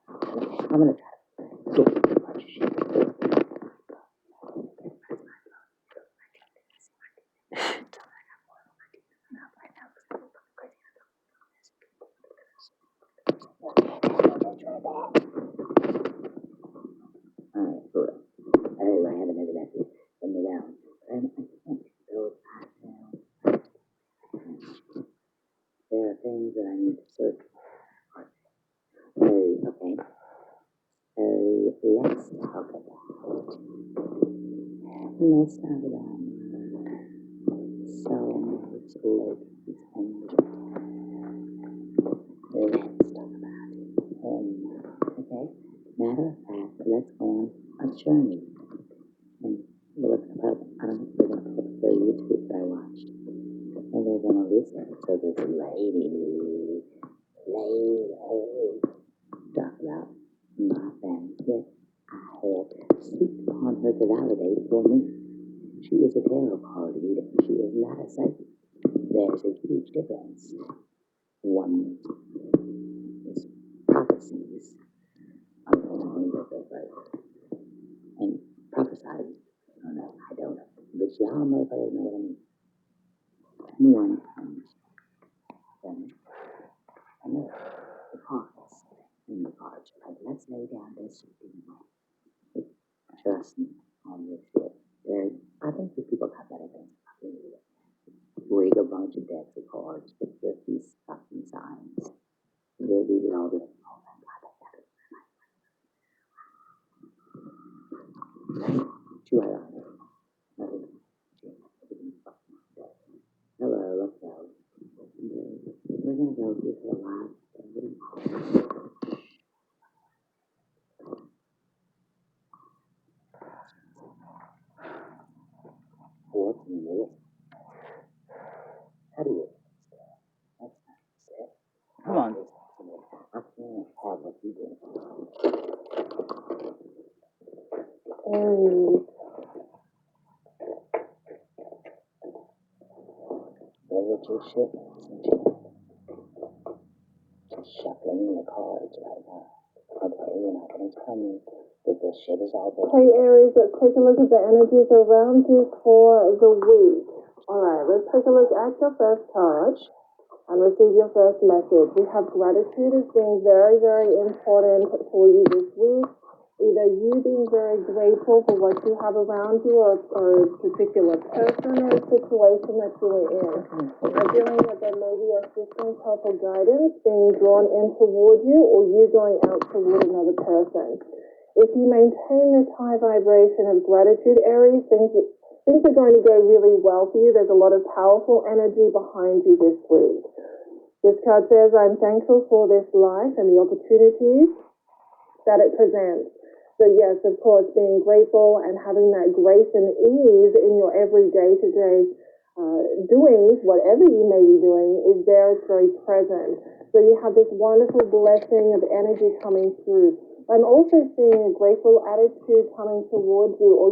I'm gonna try to get a bunch of shit. Alright, good. Anyway, I had to make it happen. Bring me down. And I can't those eyes down. There are things that I need to search for. Okay. Let's talk about soulmates, ladies, and let's talk about okay? Matter of fact, let's go on a journey. And we're looking up, I don't know if we're going to put the YouTube that I watched. And we're going to listen to this lady talk about my family. Yes, I had slept upon her because For me, she is a tarot card reader. She is not a psychic. There's a huge difference. One is prophecies along with the birth. And prophesying, I don't know. But y'all motherfuckers know what I mean. One comes from another. The cards. And the cards are like, let's lay down this thing. Trust me on this shit. I think these people got better things to fucking do. Rig a bunch of decks of cards with just these fucking signs. They'll read it all the way. Oh my god, that's too ironic. Hello, let's go. We're gonna go get her live. What's in this? How do you? That's not set. Come on. I can't have what you do. There's your shit, just shuffling the cards right now. Okay, you're not gonna tell me that this shit is all bullshit. Okay, Aries, let's take a look at the energies around you for the week. Alright, let's take a look at your first card and receive your first message. We have gratitude as being very, very important for you this week. Either you being very grateful for what you have around you or a particular person or a situation that you are in. I'm feeling that there may be assistance, help, or guidance being drawn in toward you or you going out toward another person. If you maintain this high vibration of gratitude, Aries, things are going to go really well for you. There's a lot of powerful energy behind you this week. This card says, I'm thankful for this life and the opportunities that it presents. So yes, of course, being grateful and having that grace and ease in your every day-to-day doings, whatever you may be doing, is there. It's very present. So you have this wonderful blessing of energy coming through. I'm also seeing a grateful attitude coming towards you, or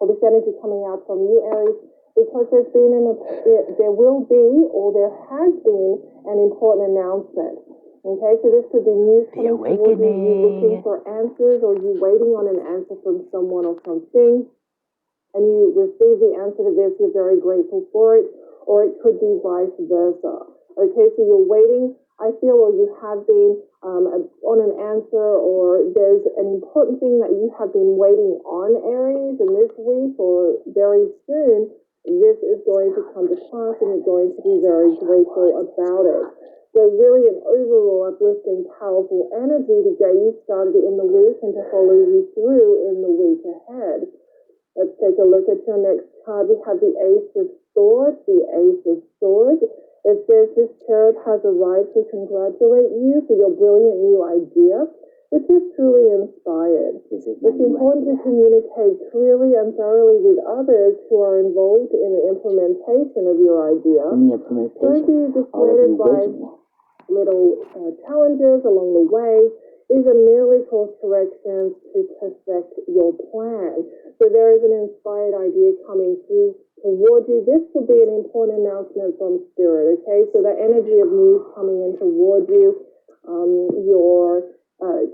this energy coming out from you, Aries, because there will be, or there has been, an important announcement. Okay, so this could be news coming towards you, you looking for answers, or you waiting on an answer from someone or something, and you receive the answer to this, you're very grateful for it, or it could be vice versa. Okay, so you're waiting, I feel, or you have been on an answer, or there's an important thing that you have been waiting on, Aries, and this week or very soon, this is going to come to pass, and you're going to be very grateful about it. So really an overall uplifting, powerful energy to get you started in the week and to follow you through in the week ahead. Let's take a look at your next card. We have the Ace of Swords, the Ace of Swords. It says this cherub has arrived to congratulate you for your brilliant new idea, which is truly inspired. It's important to communicate clearly and thoroughly with others who are involved in the implementation of your idea. Don't be dissuaded by little challenges along the way. These are merely course corrections to perfect your plan. So there is an inspired idea coming through towards you. This will be an important announcement from Spirit, okay? So the energy of news coming in towards you, your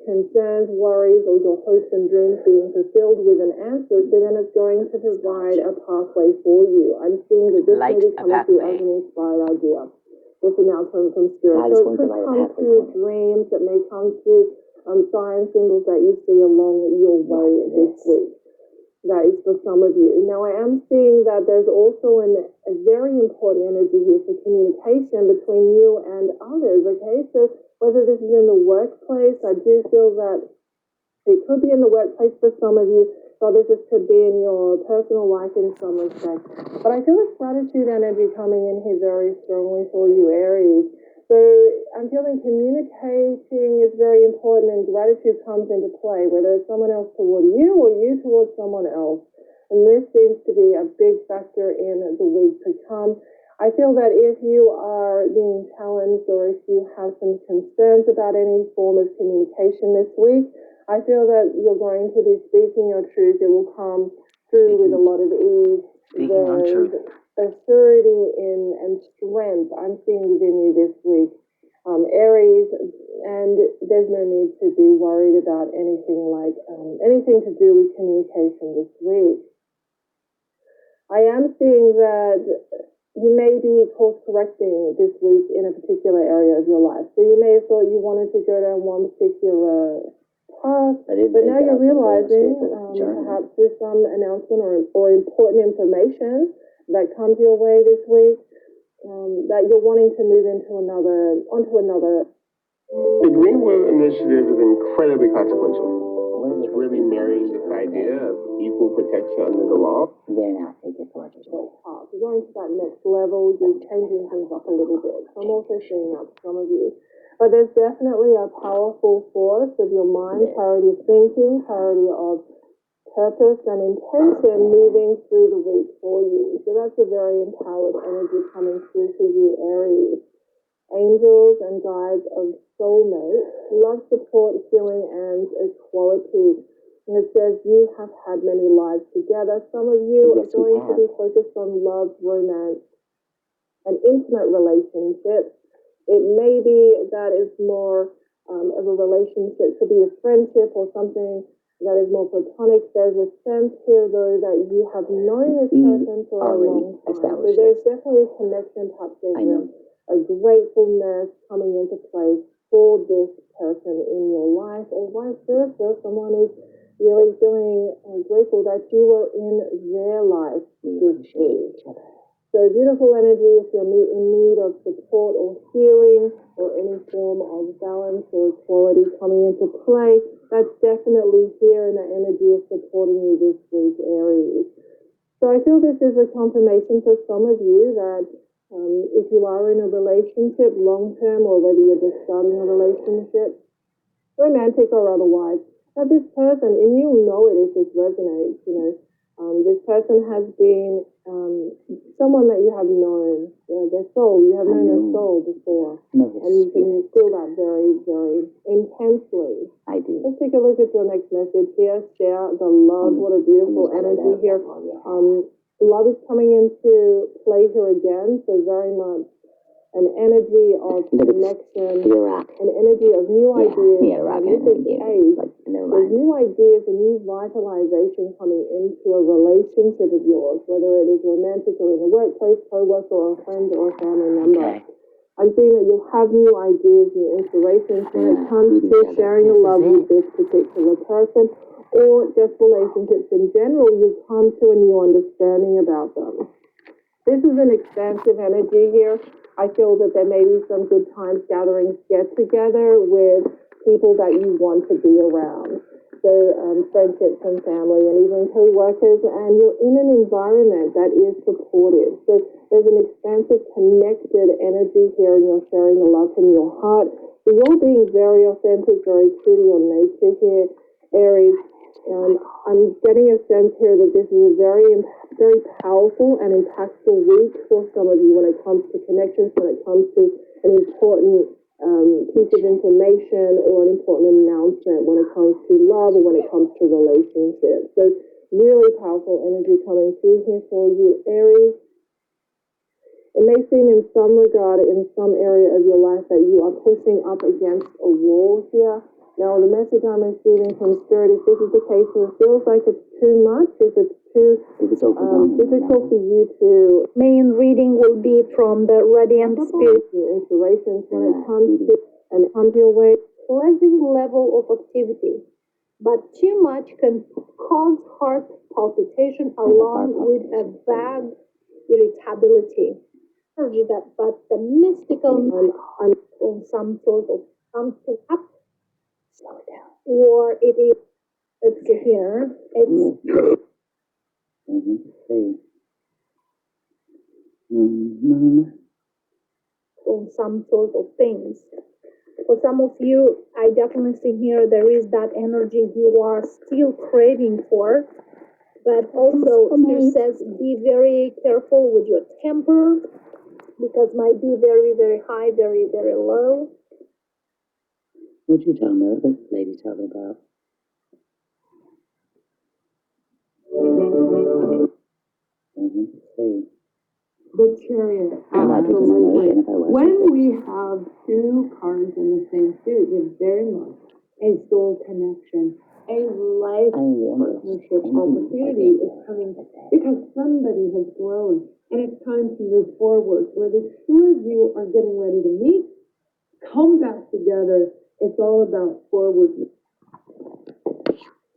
concerns, worries, or your hopes and dreams being fulfilled with an answer, so then it's going to provide a pathway for you. I'm seeing that this may be coming through as an inspired idea. This announcement from Spirit. So it could come through dreams, that may come through signs, symbols that you see along your way this week. That is for some of you. Now, I am seeing that there's also a very important energy here for communication between you and others, okay? So whether this is in the workplace, I do feel that it could be in the workplace for some of you, for others this could be in your personal life in some respect. But I feel this gratitude energy coming in here very strongly for you, Aries. So I'm feeling communicating is very important, and gratitude comes into play, whether it's someone else toward you or you towards someone else. And this seems to be a big factor in the week to come. I feel that if you are being challenged or if you have some concerns about any form of communication this week, I feel that you're going to be speaking your truth. It will come through with a lot of ease. Speaking untruth. There's assurity and strength I'm seeing within you this week, Aries, and there's no need to be worried about anything to do with communication this week. I am seeing that you may be course correcting this week in a particular area of your life. So you may have thought you wanted to go down one particular path, but now you're realizing, perhaps through some announcement or important information that comes your way this week, that you're wanting to move onto another. The Green Wheel Initiative is incredibly consequential. It's really marrying this idea of equal protection under the law. There now, take it forward. You're going to that next level, you're changing things up a little bit. So I'm also seeing that for some of you. But there's definitely a powerful force of your mind, clarity of thinking, clarity of purpose and intention moving through the week for you. So that's a very empowered energy coming through for you, Aries. Angels and guides of soulmates, love, support, healing, and equality. And it says you have had many lives together. Some of you are going to be focused on love, romance, and intimate relationships. It may be that is more of a relationship, could be a friendship or something that is more platonic. There's a sense here, though, that you have known this person for a long time. So there's definitely a connection, perhaps there's a gratefulness coming into place for this person in your life, or vice versa. Someone is really feeling grateful that you were in their life this week. So beautiful energy if you're in need of support or healing or any form of balance or equality coming into play. That's definitely here in the energy of supporting you this week, Aries. So I feel this is a confirmation for some of you that if you are in a relationship long-term, or whether you're just starting a relationship, romantic or otherwise, that this person, and you'll know it if this resonates, this person has been someone that you have known, their soul, you have known their soul before, and you can feel that very, very intensely. I do. Let's take a look at your next message here. Share the love. What a beautiful energy here. Love is coming into play here again, so very much an energy of connection, an energy of new ideas. And this is age. There's new ideas and new vitalization coming into a relationship of yours, whether it is romantic or in the workplace, co-worker, or a friend or a family member. I'm seeing that you'll have new ideas, new inspirations when it comes to sharing the love with this particular person, or just relationships in general. You'll come to a new understanding about them. This is an expansive energy here. I feel that there may be some good times, gatherings, get together with people that you want to be around. So friendships and family and even co-workers, and you're in an environment that is supportive. So there's an expansive, connected energy here, and you're sharing the love from your heart. So you're being very authentic, very true to your nature here, Aries. I'm getting a sense here that this is a very, very powerful and impactful week for some of you when it comes to connections, when it comes to an important piece of information or an important announcement when it comes to love or when it comes to relationships. So really powerful energy coming through here for you, Aries. It may seem in some regard, in some area of your life, that you are pushing up against a wall here. Now, the message I'm receiving from Spirit, if this is the case, and it feels like it's too much, if it's too difficult for you to... Main reading will be from the Radiant Spirit. Your inspirations when it comes to, and it comes your way. Pleasant level of activity, but too much can cause heart palpitation along with a vague irritability. But the mystical on some sort of something up, Slow it down. or it is, let's see here, it's on some sort of things. For some of you, I definitely see here there is that energy you are still craving for, but also it says be very careful with your temper, because might be very, very high, very, very low. What you talking about? What lady talking about? See, The Chariot, I'm not thinking I'm absolutely. open if I was. When we have two cards in the same suit, it's very much a soul connection, a life partnership opportunity is coming because somebody has grown and it's time to move forward. Where the two of you are getting ready to meet, come back together. It's all about forward.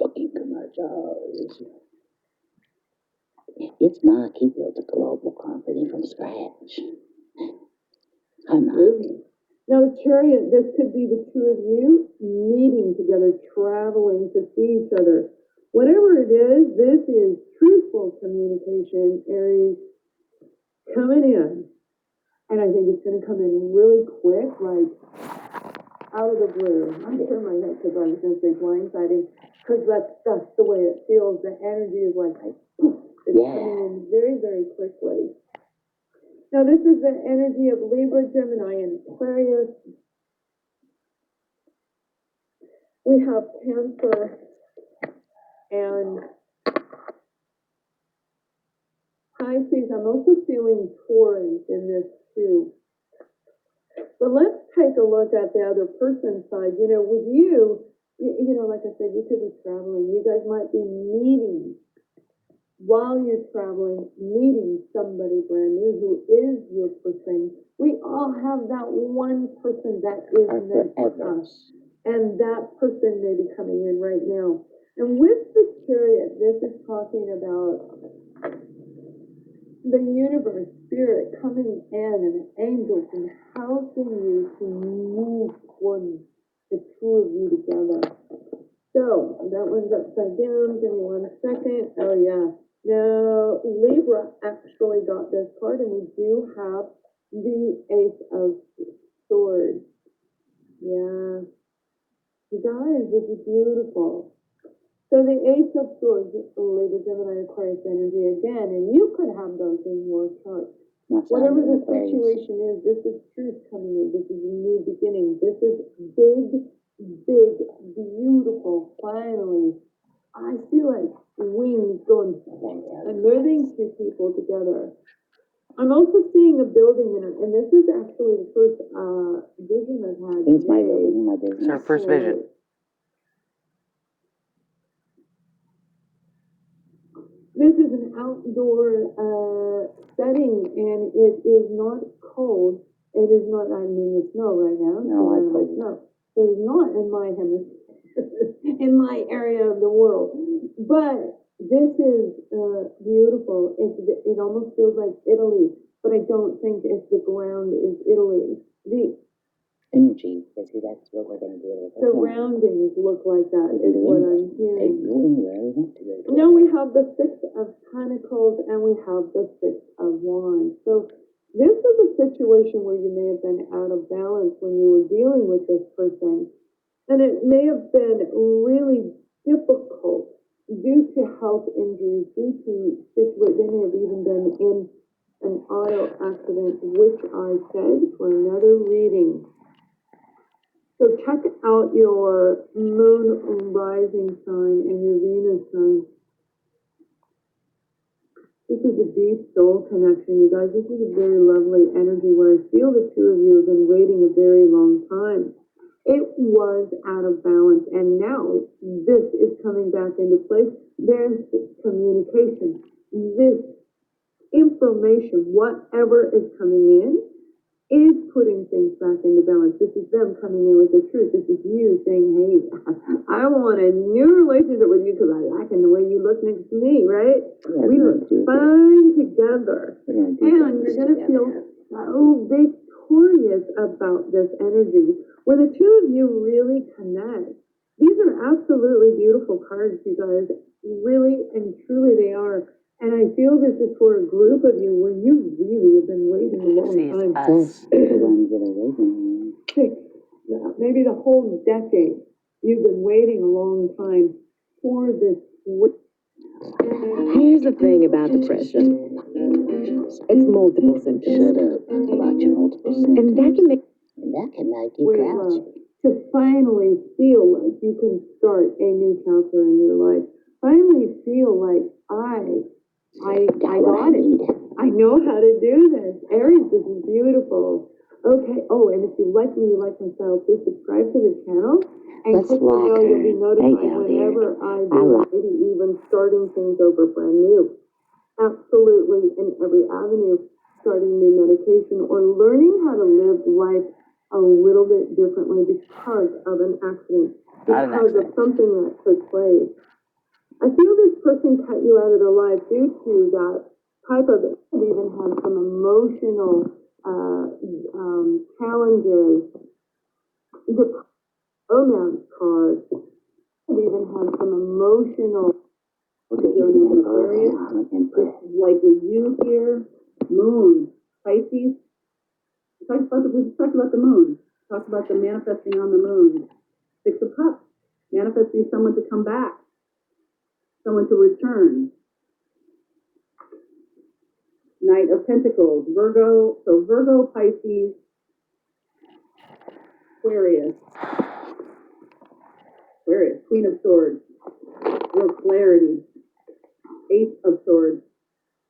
Fucking commercials. It's not. He built a global company from scratch. I'm not. Now, the Chariot, this could be the two of you meeting together, traveling to see each other. Whatever it is, this is truthful communication, Aries, coming in. And I think it's going to come in really quick, like out of the blue. I'm sure my head because I was going to say blindsiding, because that's the way it feels. The energy is like, poof, it's coming in very, very quickly. Now, this is the energy of Libra, Gemini, and Aquarius. We have Cancer and Pisces. I'm also feeling Taurus in this too. But let's take a look at the other person's side. You know, with you, like I said, you could be traveling. You guys might be meeting while you're traveling, meeting somebody brand new who is your person. We all have that one person that is meant for us. And that person may be coming in right now. And with the Chariot, this is talking about the universe, spirit coming in and angels and helping you to move towards the two of you together. So, that one's upside down. Give me 1 second. Oh, yeah. Now, Libra actually got this card, and we do have the Ace of Swords. Yeah. You guys, this is beautiful. So the Ace of Swords, Libra, Gemini, Aquarius energy again, and you could have those in your chart. Whatever the situation is, this is truth coming in. This is a new beginning. This is big, big, beautiful. Finally, I feel like wings going and moving two people together. I'm also seeing a building in it, and this is actually the first vision I've had. It's my building, my business. It's our first vision. This is an outdoor setting, and it is not cold. It is not, I mean, it's snow right now. No, I like snow. So it's not in my hemisphere, in my area of the world. But this is beautiful. It almost feels like Italy, but I don't think if the ground is Italy. The energy, because that's what we're going to do. surroundings look like that, is what I'm hearing. Exactly. Now we have the Six of Pentacles and we have the Six of Wands. So this is a situation where you may have been out of balance when you were dealing with this person. And it may have been really difficult due to health injuries, due to situations. They may have even been in an auto accident, which I said for another reading. So check out your moon rising sign and your Venus sign. This is a deep soul connection, you guys. This is a very lovely energy where I feel the two of you have been waiting a very long time. It was out of balance, and now this is coming back into place. There's communication. This information, whatever is coming in, is putting things back into balance. This is them coming in with the truth. This is you saying, hey, I want a new relationship with you because I like the way you look next to me, right? We look fine together. And you're going to feel so victorious about this energy where the two of you really connect. These are absolutely beautiful cards, you guys. Really and truly they are. And I feel this is for a group of you where you really have been waiting a long time. Us. The ones that are waiting. 6, maybe the whole decade. You've been waiting a long time for this. Here's the thing about depression. It's multiple symptoms. Shut up about your multiple symptoms. And that can make you grouchy. To finally feel like you can start a new chapter in your life. Finally feel like I got it. I know how to do this. Aries, this is beautiful. Okay. Oh, and if you like me, you like my style, please subscribe to the channel and click the bell. You'll be notified whenever I do, maybe even starting things over brand new. Absolutely, in every avenue, starting new medication or learning how to live life a little bit differently because of an accident, because of something that took place. I feel this person cut you out of their life due to that type of, it even has some emotional challenges. The romance card, it even has some emotional, Aquarius, like with you here, moon, Pisces. We just talked about the moon. Talked about the manifesting on the moon. 6 of Cups, manifesting someone to come back, someone to return. Knight of Pentacles, Virgo, so Virgo, Pisces, Aquarius, Queen of Swords, real clarity, Ace of Swords.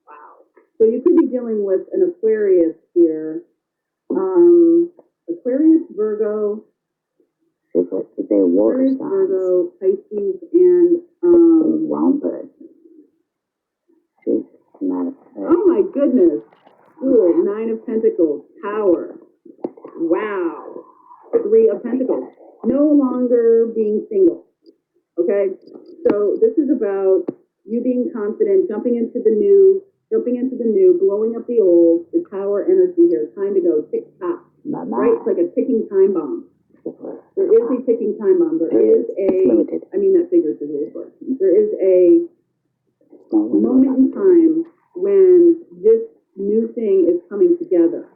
Wow. So you could be dealing with an Aquarius here. Aquarius, Virgo, Aquarius, Virgo, Pisces, and oh my goodness. Cool. 9 of Pentacles, Power. Wow. 3 of Pentacles. No longer being single. Okay? So this is about you being confident, jumping into the new, blowing up the old, the Tower energy here. Time to go. Tick tock. Right? It's like a ticking time bomb. There is a ticking time bomb. There is I mean that figuratively, of course. There is a moment in time when this new thing is coming together.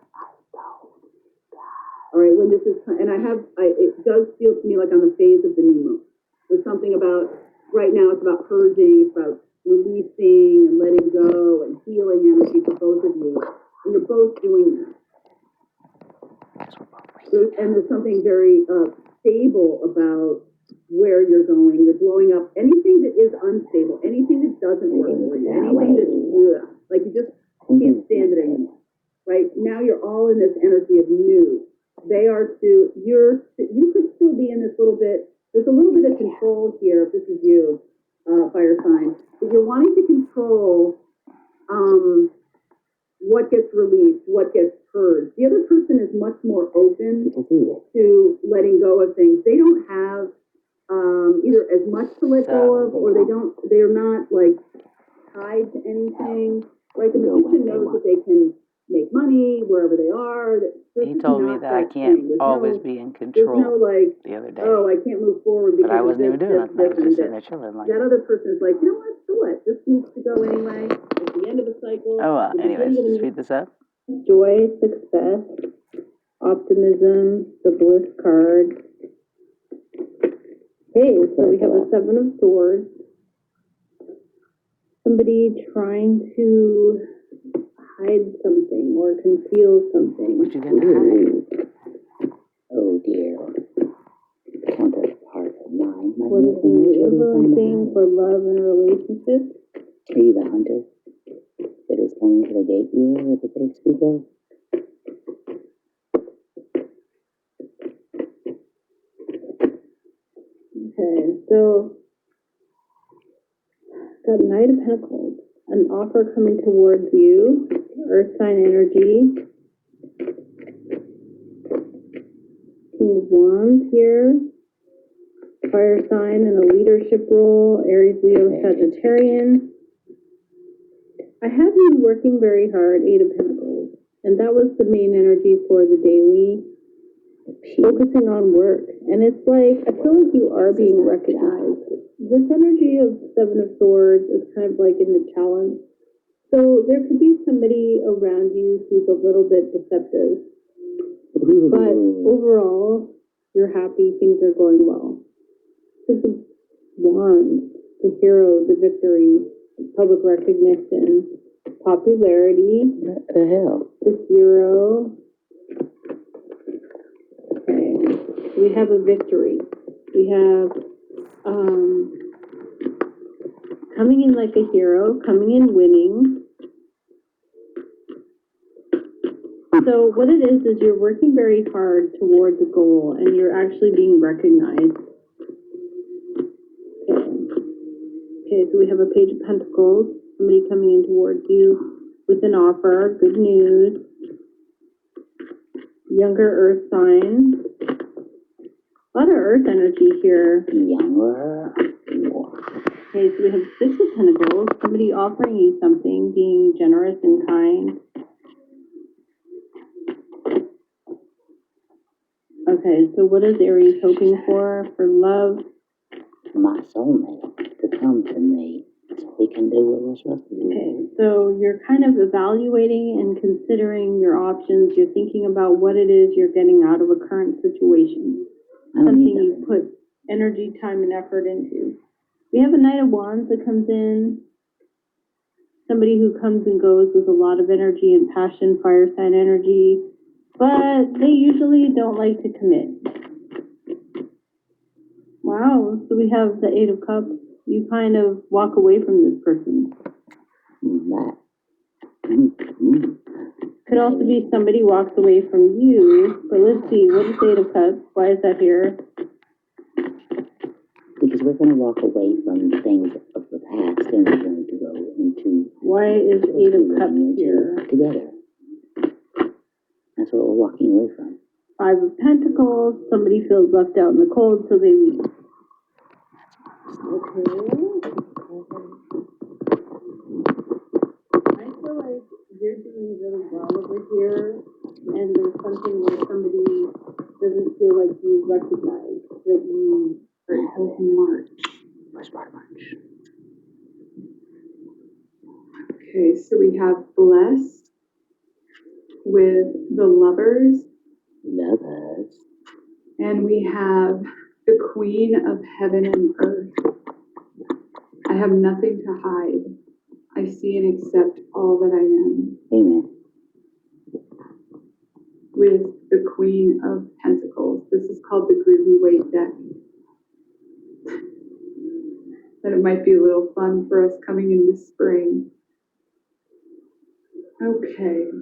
All right, when this is, and it does feel to me like I'm a phase of the new moon. There's something about, right now it's about purging, it's about releasing and letting go and healing energy for both of you. And you're both doing that. And there's something very stable about where you're going. You're blowing up anything that is unstable, anything that doesn't work for you, anything that's like you just can't stand it anymore. Right? Now you're all in this energy of new. They are too, you could still be in this little bit, there's a little bit of control here, if this is you, fire sign. If you're wanting to control what gets released, what gets purged. The other person is much more open to letting go of things. They don't have either as much to let go of, or they're not like tied to anything. Like the magician knows that they can make money wherever they are. He told me that I can't always be in control. There's no like, the other day. Oh, I can't move forward because but I wasn't even doing nothing. I was just sitting there chilling. Like, that other person is like, you know what? So what? This needs to go anyway. At the end of the cycle. Oh well. Anyways, let's read this up. Joy, success, optimism, the bliss card. Hey, so we have a 7 of Swords. Somebody trying to hide something or conceal something. What you gonna hide? Oh dear. Counterpart of 9. What is influencing for love and relationships? Are you the hunter that is coming to the gate you with the big speaker? Okay, so got Knight of Pentacles, an offer coming towards you, Earth sign energy. King of Wands here, fire sign in a leadership role, Aries, Leo, Sagittarian. I have been working very hard, 8 of Pentacles, and that was the main energy for the daily, focusing on work. And it's like, I feel like you are being recognized. This energy of 7 of Swords is kind of like in the challenge. So there could be somebody around you who's a little bit deceptive. But overall, you're happy, things are going well. Six of Wands, the hero, the victory, public recognition, popularity. What the hell? The hero. Okay. We have a victory. We have coming in like a hero, coming in winning. So what it is you're working very hard towards a goal and you're actually being recognized. Okay, so we have a Page of Pentacles, somebody coming in towards you with an offer, good news. Younger Earth sign. A lot of Earth energy here. Younger. Okay, so we have Six of Pentacles, somebody offering you something, being generous and kind. Okay, so what is Aries hoping for love? My soulmate to come to me so we can do what we're supposed to do. Okay, so you're kind of evaluating and considering your options. You're thinking about what it is you're getting out of a current situation. Something you put energy, time, and effort into. We have a Knight of Wands that comes in. Somebody who comes and goes with a lot of energy and passion, fire sign energy. But they usually don't like to commit. Wow, so we have the Eight of Cups. You kind of walk away from this person. Could also be somebody walks away from you. But let's see, what is the Eight of Cups? Why is that here? Because we're going to walk away from things of the past and we're going to go into... Why is Eight of Cups here? Together. That's what we're walking away from. Five of Pentacles. Somebody feels left out in the cold, so they leave. Okay. I feel like you're doing really well over here, and there's something where somebody doesn't feel like you recognize that you are able to march. March. Okay, so we have blessed with the lovers. Lovers. And we have the Queen of Heaven and Earth. I have nothing to hide. I see and accept all that I am. Amen. With the Queen of Pentacles. This is called the Groovy Weight deck. That it might be a little fun for us coming into spring. Okay.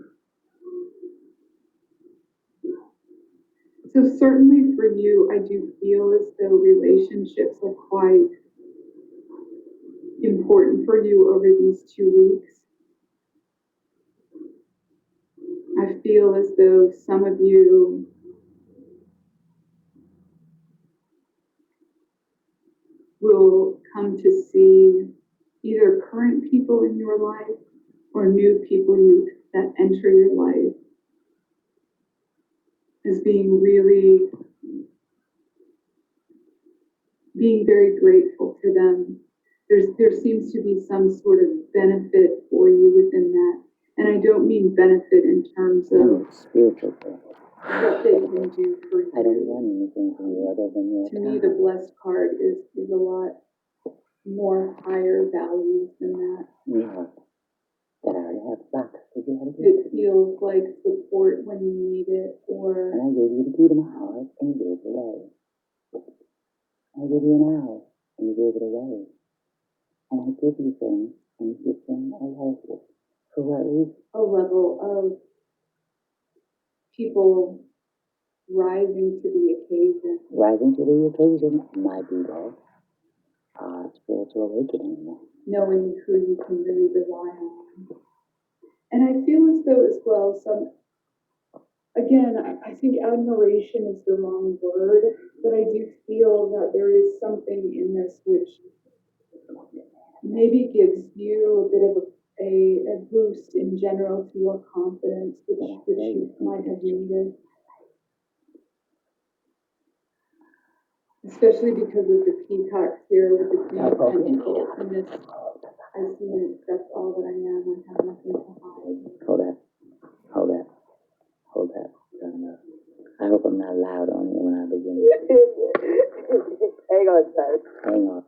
So certainly for you, I do feel as though relationships are quite important for you over these 2 weeks. I feel as though some of you will come to see either current people in your life or new people that enter your life as being very grateful for them. There seems to be some sort of benefit for you within that. And I don't mean benefit in terms of spiritual what they can do for you. I don't want anything from you other than your To me, the blessed card is a lot more higher values than that. Yeah. That I already have back. It feels like support when you need it, or... And I gave you the key to my heart, and you gave it away. I gave you an hour, and you gave it away. And I give you things, and you give them away. For what reason? A level of people rising to the occasion. Rising to the occasion might be that spiritual awakening. Knowing who you can really rely on. And I feel as though as well, I think admiration is the wrong word, but I do feel that there is something in this which maybe gives you a bit of a boost in general to your confidence, which you might have needed. Especially because of the peacocks here with the Queen of Pentacles and this, I see and accept all that I am. I have nothing to hide. Hold that. I hope I'm not loud on you when I begin. Hang on, sir. Hang on.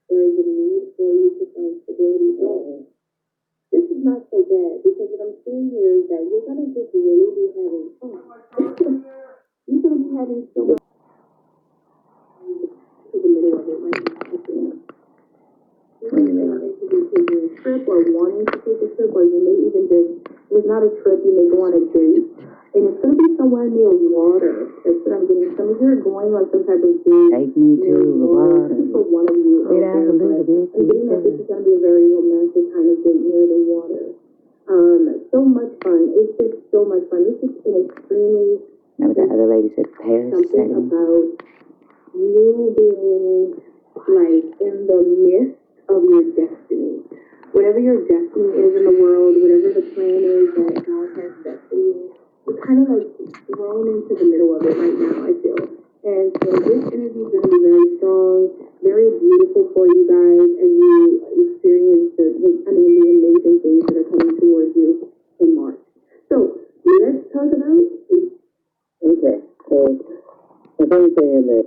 There is a need for you to find stability going. This is not so bad because what I'm seeing here is that you're going to just really be having fun. You're going to be having so much to the middle of it right now. taking a trip or wanting to take a trip, or you may even just, if it's not a trip, you may go on a date. And it's going to be somewhere near water. That's what I'm getting. Some of you are going on some type of date. Take me to the water. This is for one of you. Get out a little bit. I'm getting that this is going to be a very romantic kind of date near the water. So much fun. It's just so much fun. This is an extremely Remember that other lady said Paris something setting? about you being like in the midst of your destiny. Whatever your destiny is in the world, whatever the plan is that God has set for you, you're kind of like thrown into the middle of it right now, I feel. And so this energy is going to be very strong, very beautiful for you guys as you experience the amazing things that are coming towards you in March. So let's talk about. Okay, so if I'm saying that,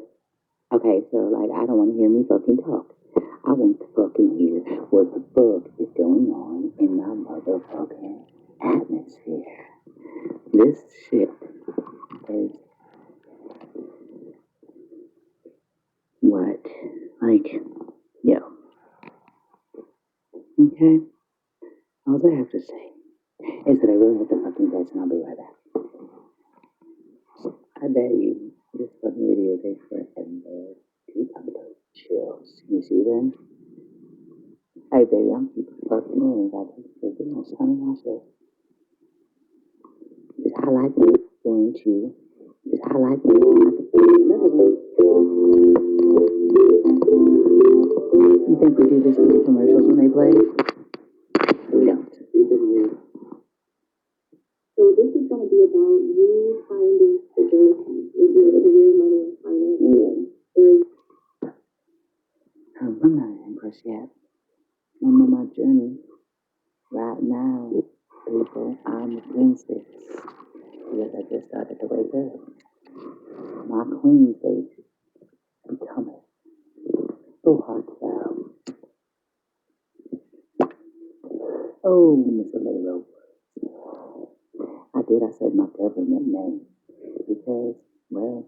okay, so like I don't want to hear me fucking talk. I want to fucking hear what the fuck is going on in my motherfucking atmosphere. This shit is what, like, yo, okay? All I have to say is that I really hit the fucking place and I'll be right back. I bet you this fucking video takes forever to upload. Chills. You see them? Hey baby, I'm keep fucking in. I think it's getting something myself. Just highlight me going to. Just highlight me on another one. You think we do this to the commercials when they play? We don't. So this is going to be about you finding stability with your career, money, and finance. I'm not impressed yet. I'm on my journey. Right now, people, I'm a princess. Because I just started to wake up. My queen face is becoming so heartfelt. Oh, Miss Layla. I said my government name. Because, well,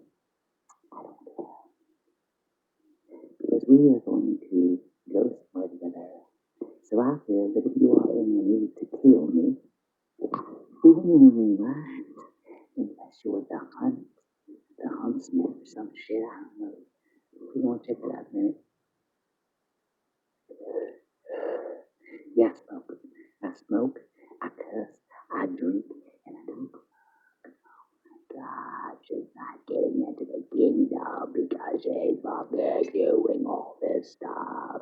I don't care. Because we are going to go somewhere together. So I feel that if you are in the need to kill me, right? Unless you're the huntsman or some shit, I don't know. We're gonna check it out in a minute. Yeah, I smoke, I cuss, I drink, and I drink. God, she's not getting into the kingdom because she's fucking doing all this stuff.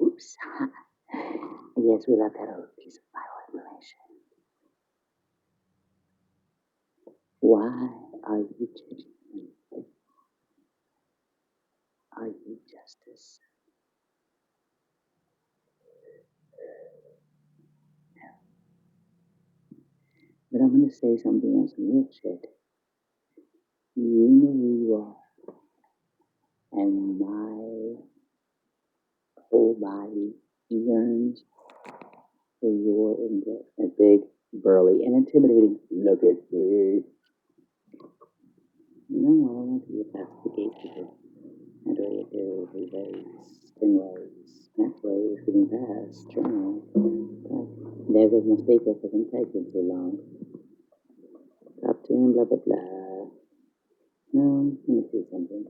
Oops. Yes, we left that other piece of vital information. Why are you judging me? Are you justice? No. But I'm gonna say something on some real shit. You know who you are. And my whole body yearns for your embrace. A big, burly, and intimidating look at me. You know what? I want to get past the gatekeeper. How do I get there? Ways, 10 ways, next ways, getting past, journal. There goes my speaker for them taking too long. Top 10, blah, blah, blah. No, let me see something.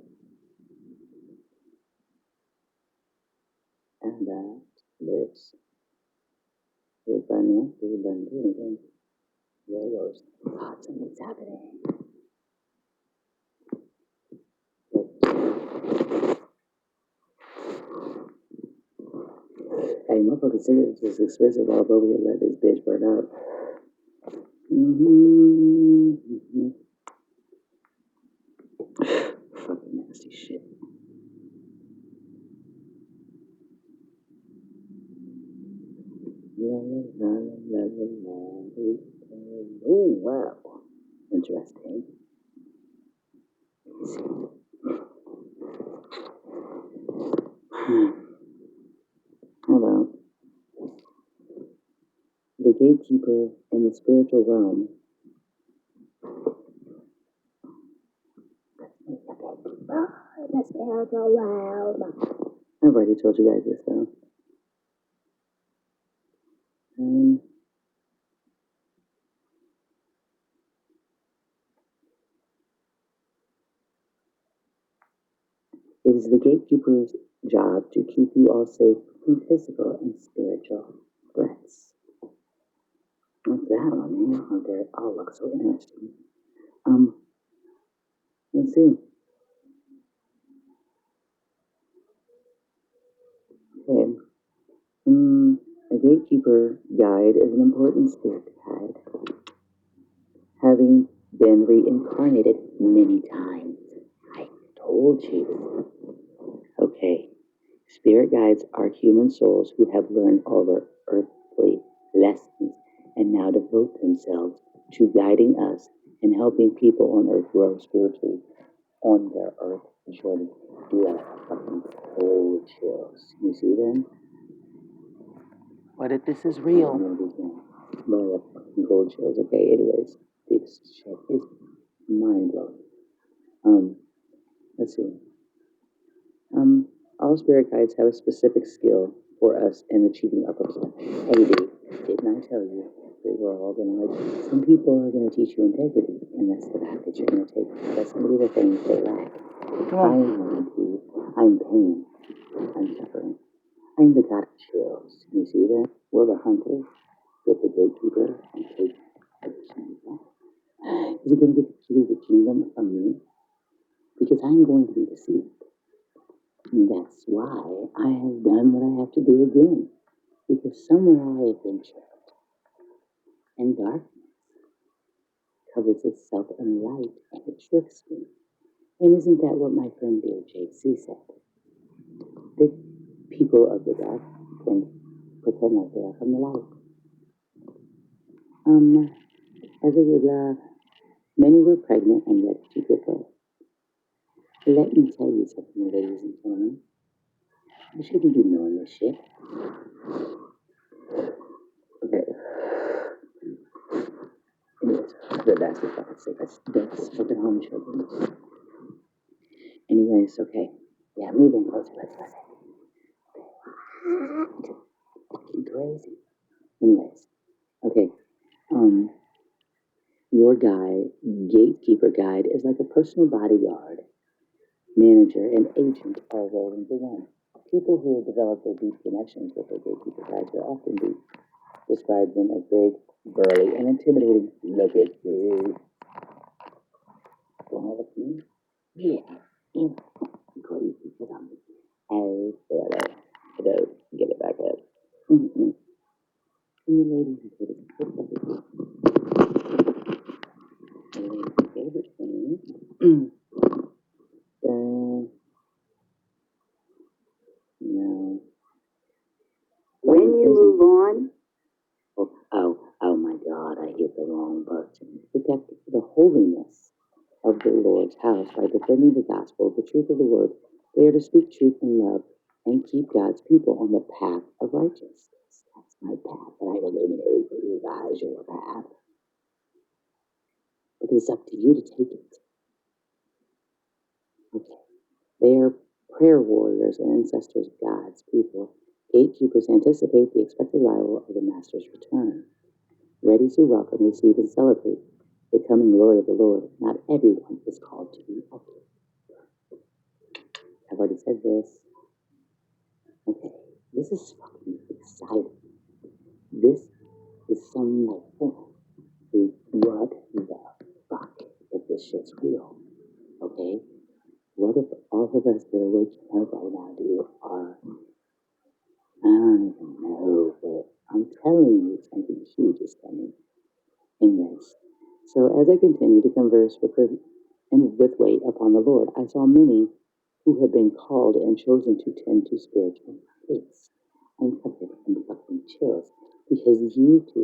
And that, this. We're done, we're done doing anything. There goes. God, something's happening. Hey, motherfucking cigarettes is expensive. I'll go over here and let this bitch burn out. Fucking nasty shit. Oh, wow. Interesting. How about the gatekeeper in the spiritual realm? The spiritual realm. I've already told you guys this though. It is the gatekeeper's job to keep you all safe from physical and spiritual threats. What's that one here? Oh, they all look so interesting. Let's see. Okay. A gatekeeper guide is an important spirit guide, having been reincarnated many times. I told you. Okay. Spirit guides are human souls who have learned all their earthly lessons and now devote themselves to guiding us and helping people on earth grow spiritually on their earth journey. Do that fucking cold chills. You see them? What if this is real? Well, fucking cold chills. Okay, anyways, this shit is mind blowing. Let's see. All spirit guides have a specific skill for us in achieving our purpose. Hey, dude, didn't I tell you that we're all gonna like? Some people are gonna teach you integrity, and that's the path that you're gonna take. That's gonna be the thing they lack. I'm pain. I'm suffering. I'm the god of chills. You see that? We're the hunter, get the gatekeeper, and take everything. Is he gonna get the key to the kingdom from me? Because I'm going to be deceived. That's why I have done what I have to do again. Because somewhere I have been trapped. And darkness covers itself in light and it tricks me. And isn't that what my friend dear JC said? The people of the dark can pretend like they are from the light. As a rule, many were pregnant and ready to give birth. Let me tell you something, ladies and gentlemen. I shouldn't be knowing this shit. Okay. Anyways, that's the fucking sick. That's fucking home children. Anyways, okay. Yeah, moving closer. Let's fucking crazy. Anyways, okay. Your gatekeeper guide is like a personal bodyguard, manager, and agent all rolled into one. People who have developed their deep connections with their gatekeeper guides will often describe them as big, burly, and intimidating. Look at you. Don't look at me. Yeah. Crazy. Get on me. Hello. Get it back up. Mm-hmm. And the ladies and gentlemen, no. When you move on, Oh my God, I hit the wrong button. Protect the holiness of the Lord's house by defending the gospel, the truth of the word. They are to speak truth in love and keep God's people on the path of righteousness. That's my path, and I illuminate for you guys your path. But it's up to you to take it. Okay. They are prayer warriors and ancestors of God's people. Gatekeepers anticipate the expected arrival of the Master's return, ready to welcome, receive, and celebrate the coming glory of the Lord. Not everyone is called to be a gatekeeper. I've already said this. Okay, this is fucking exciting. This is some like, what the fuck if this shit's real? Okay? What if all of us that are waking up right now, dude, are, I don't even know, but I'm telling you, something huge is coming. Anyways, so as I continued to converse with wait upon the Lord, I saw many who had been called and chosen to tend to spiritual gates. I'm covered in fucking chills because you two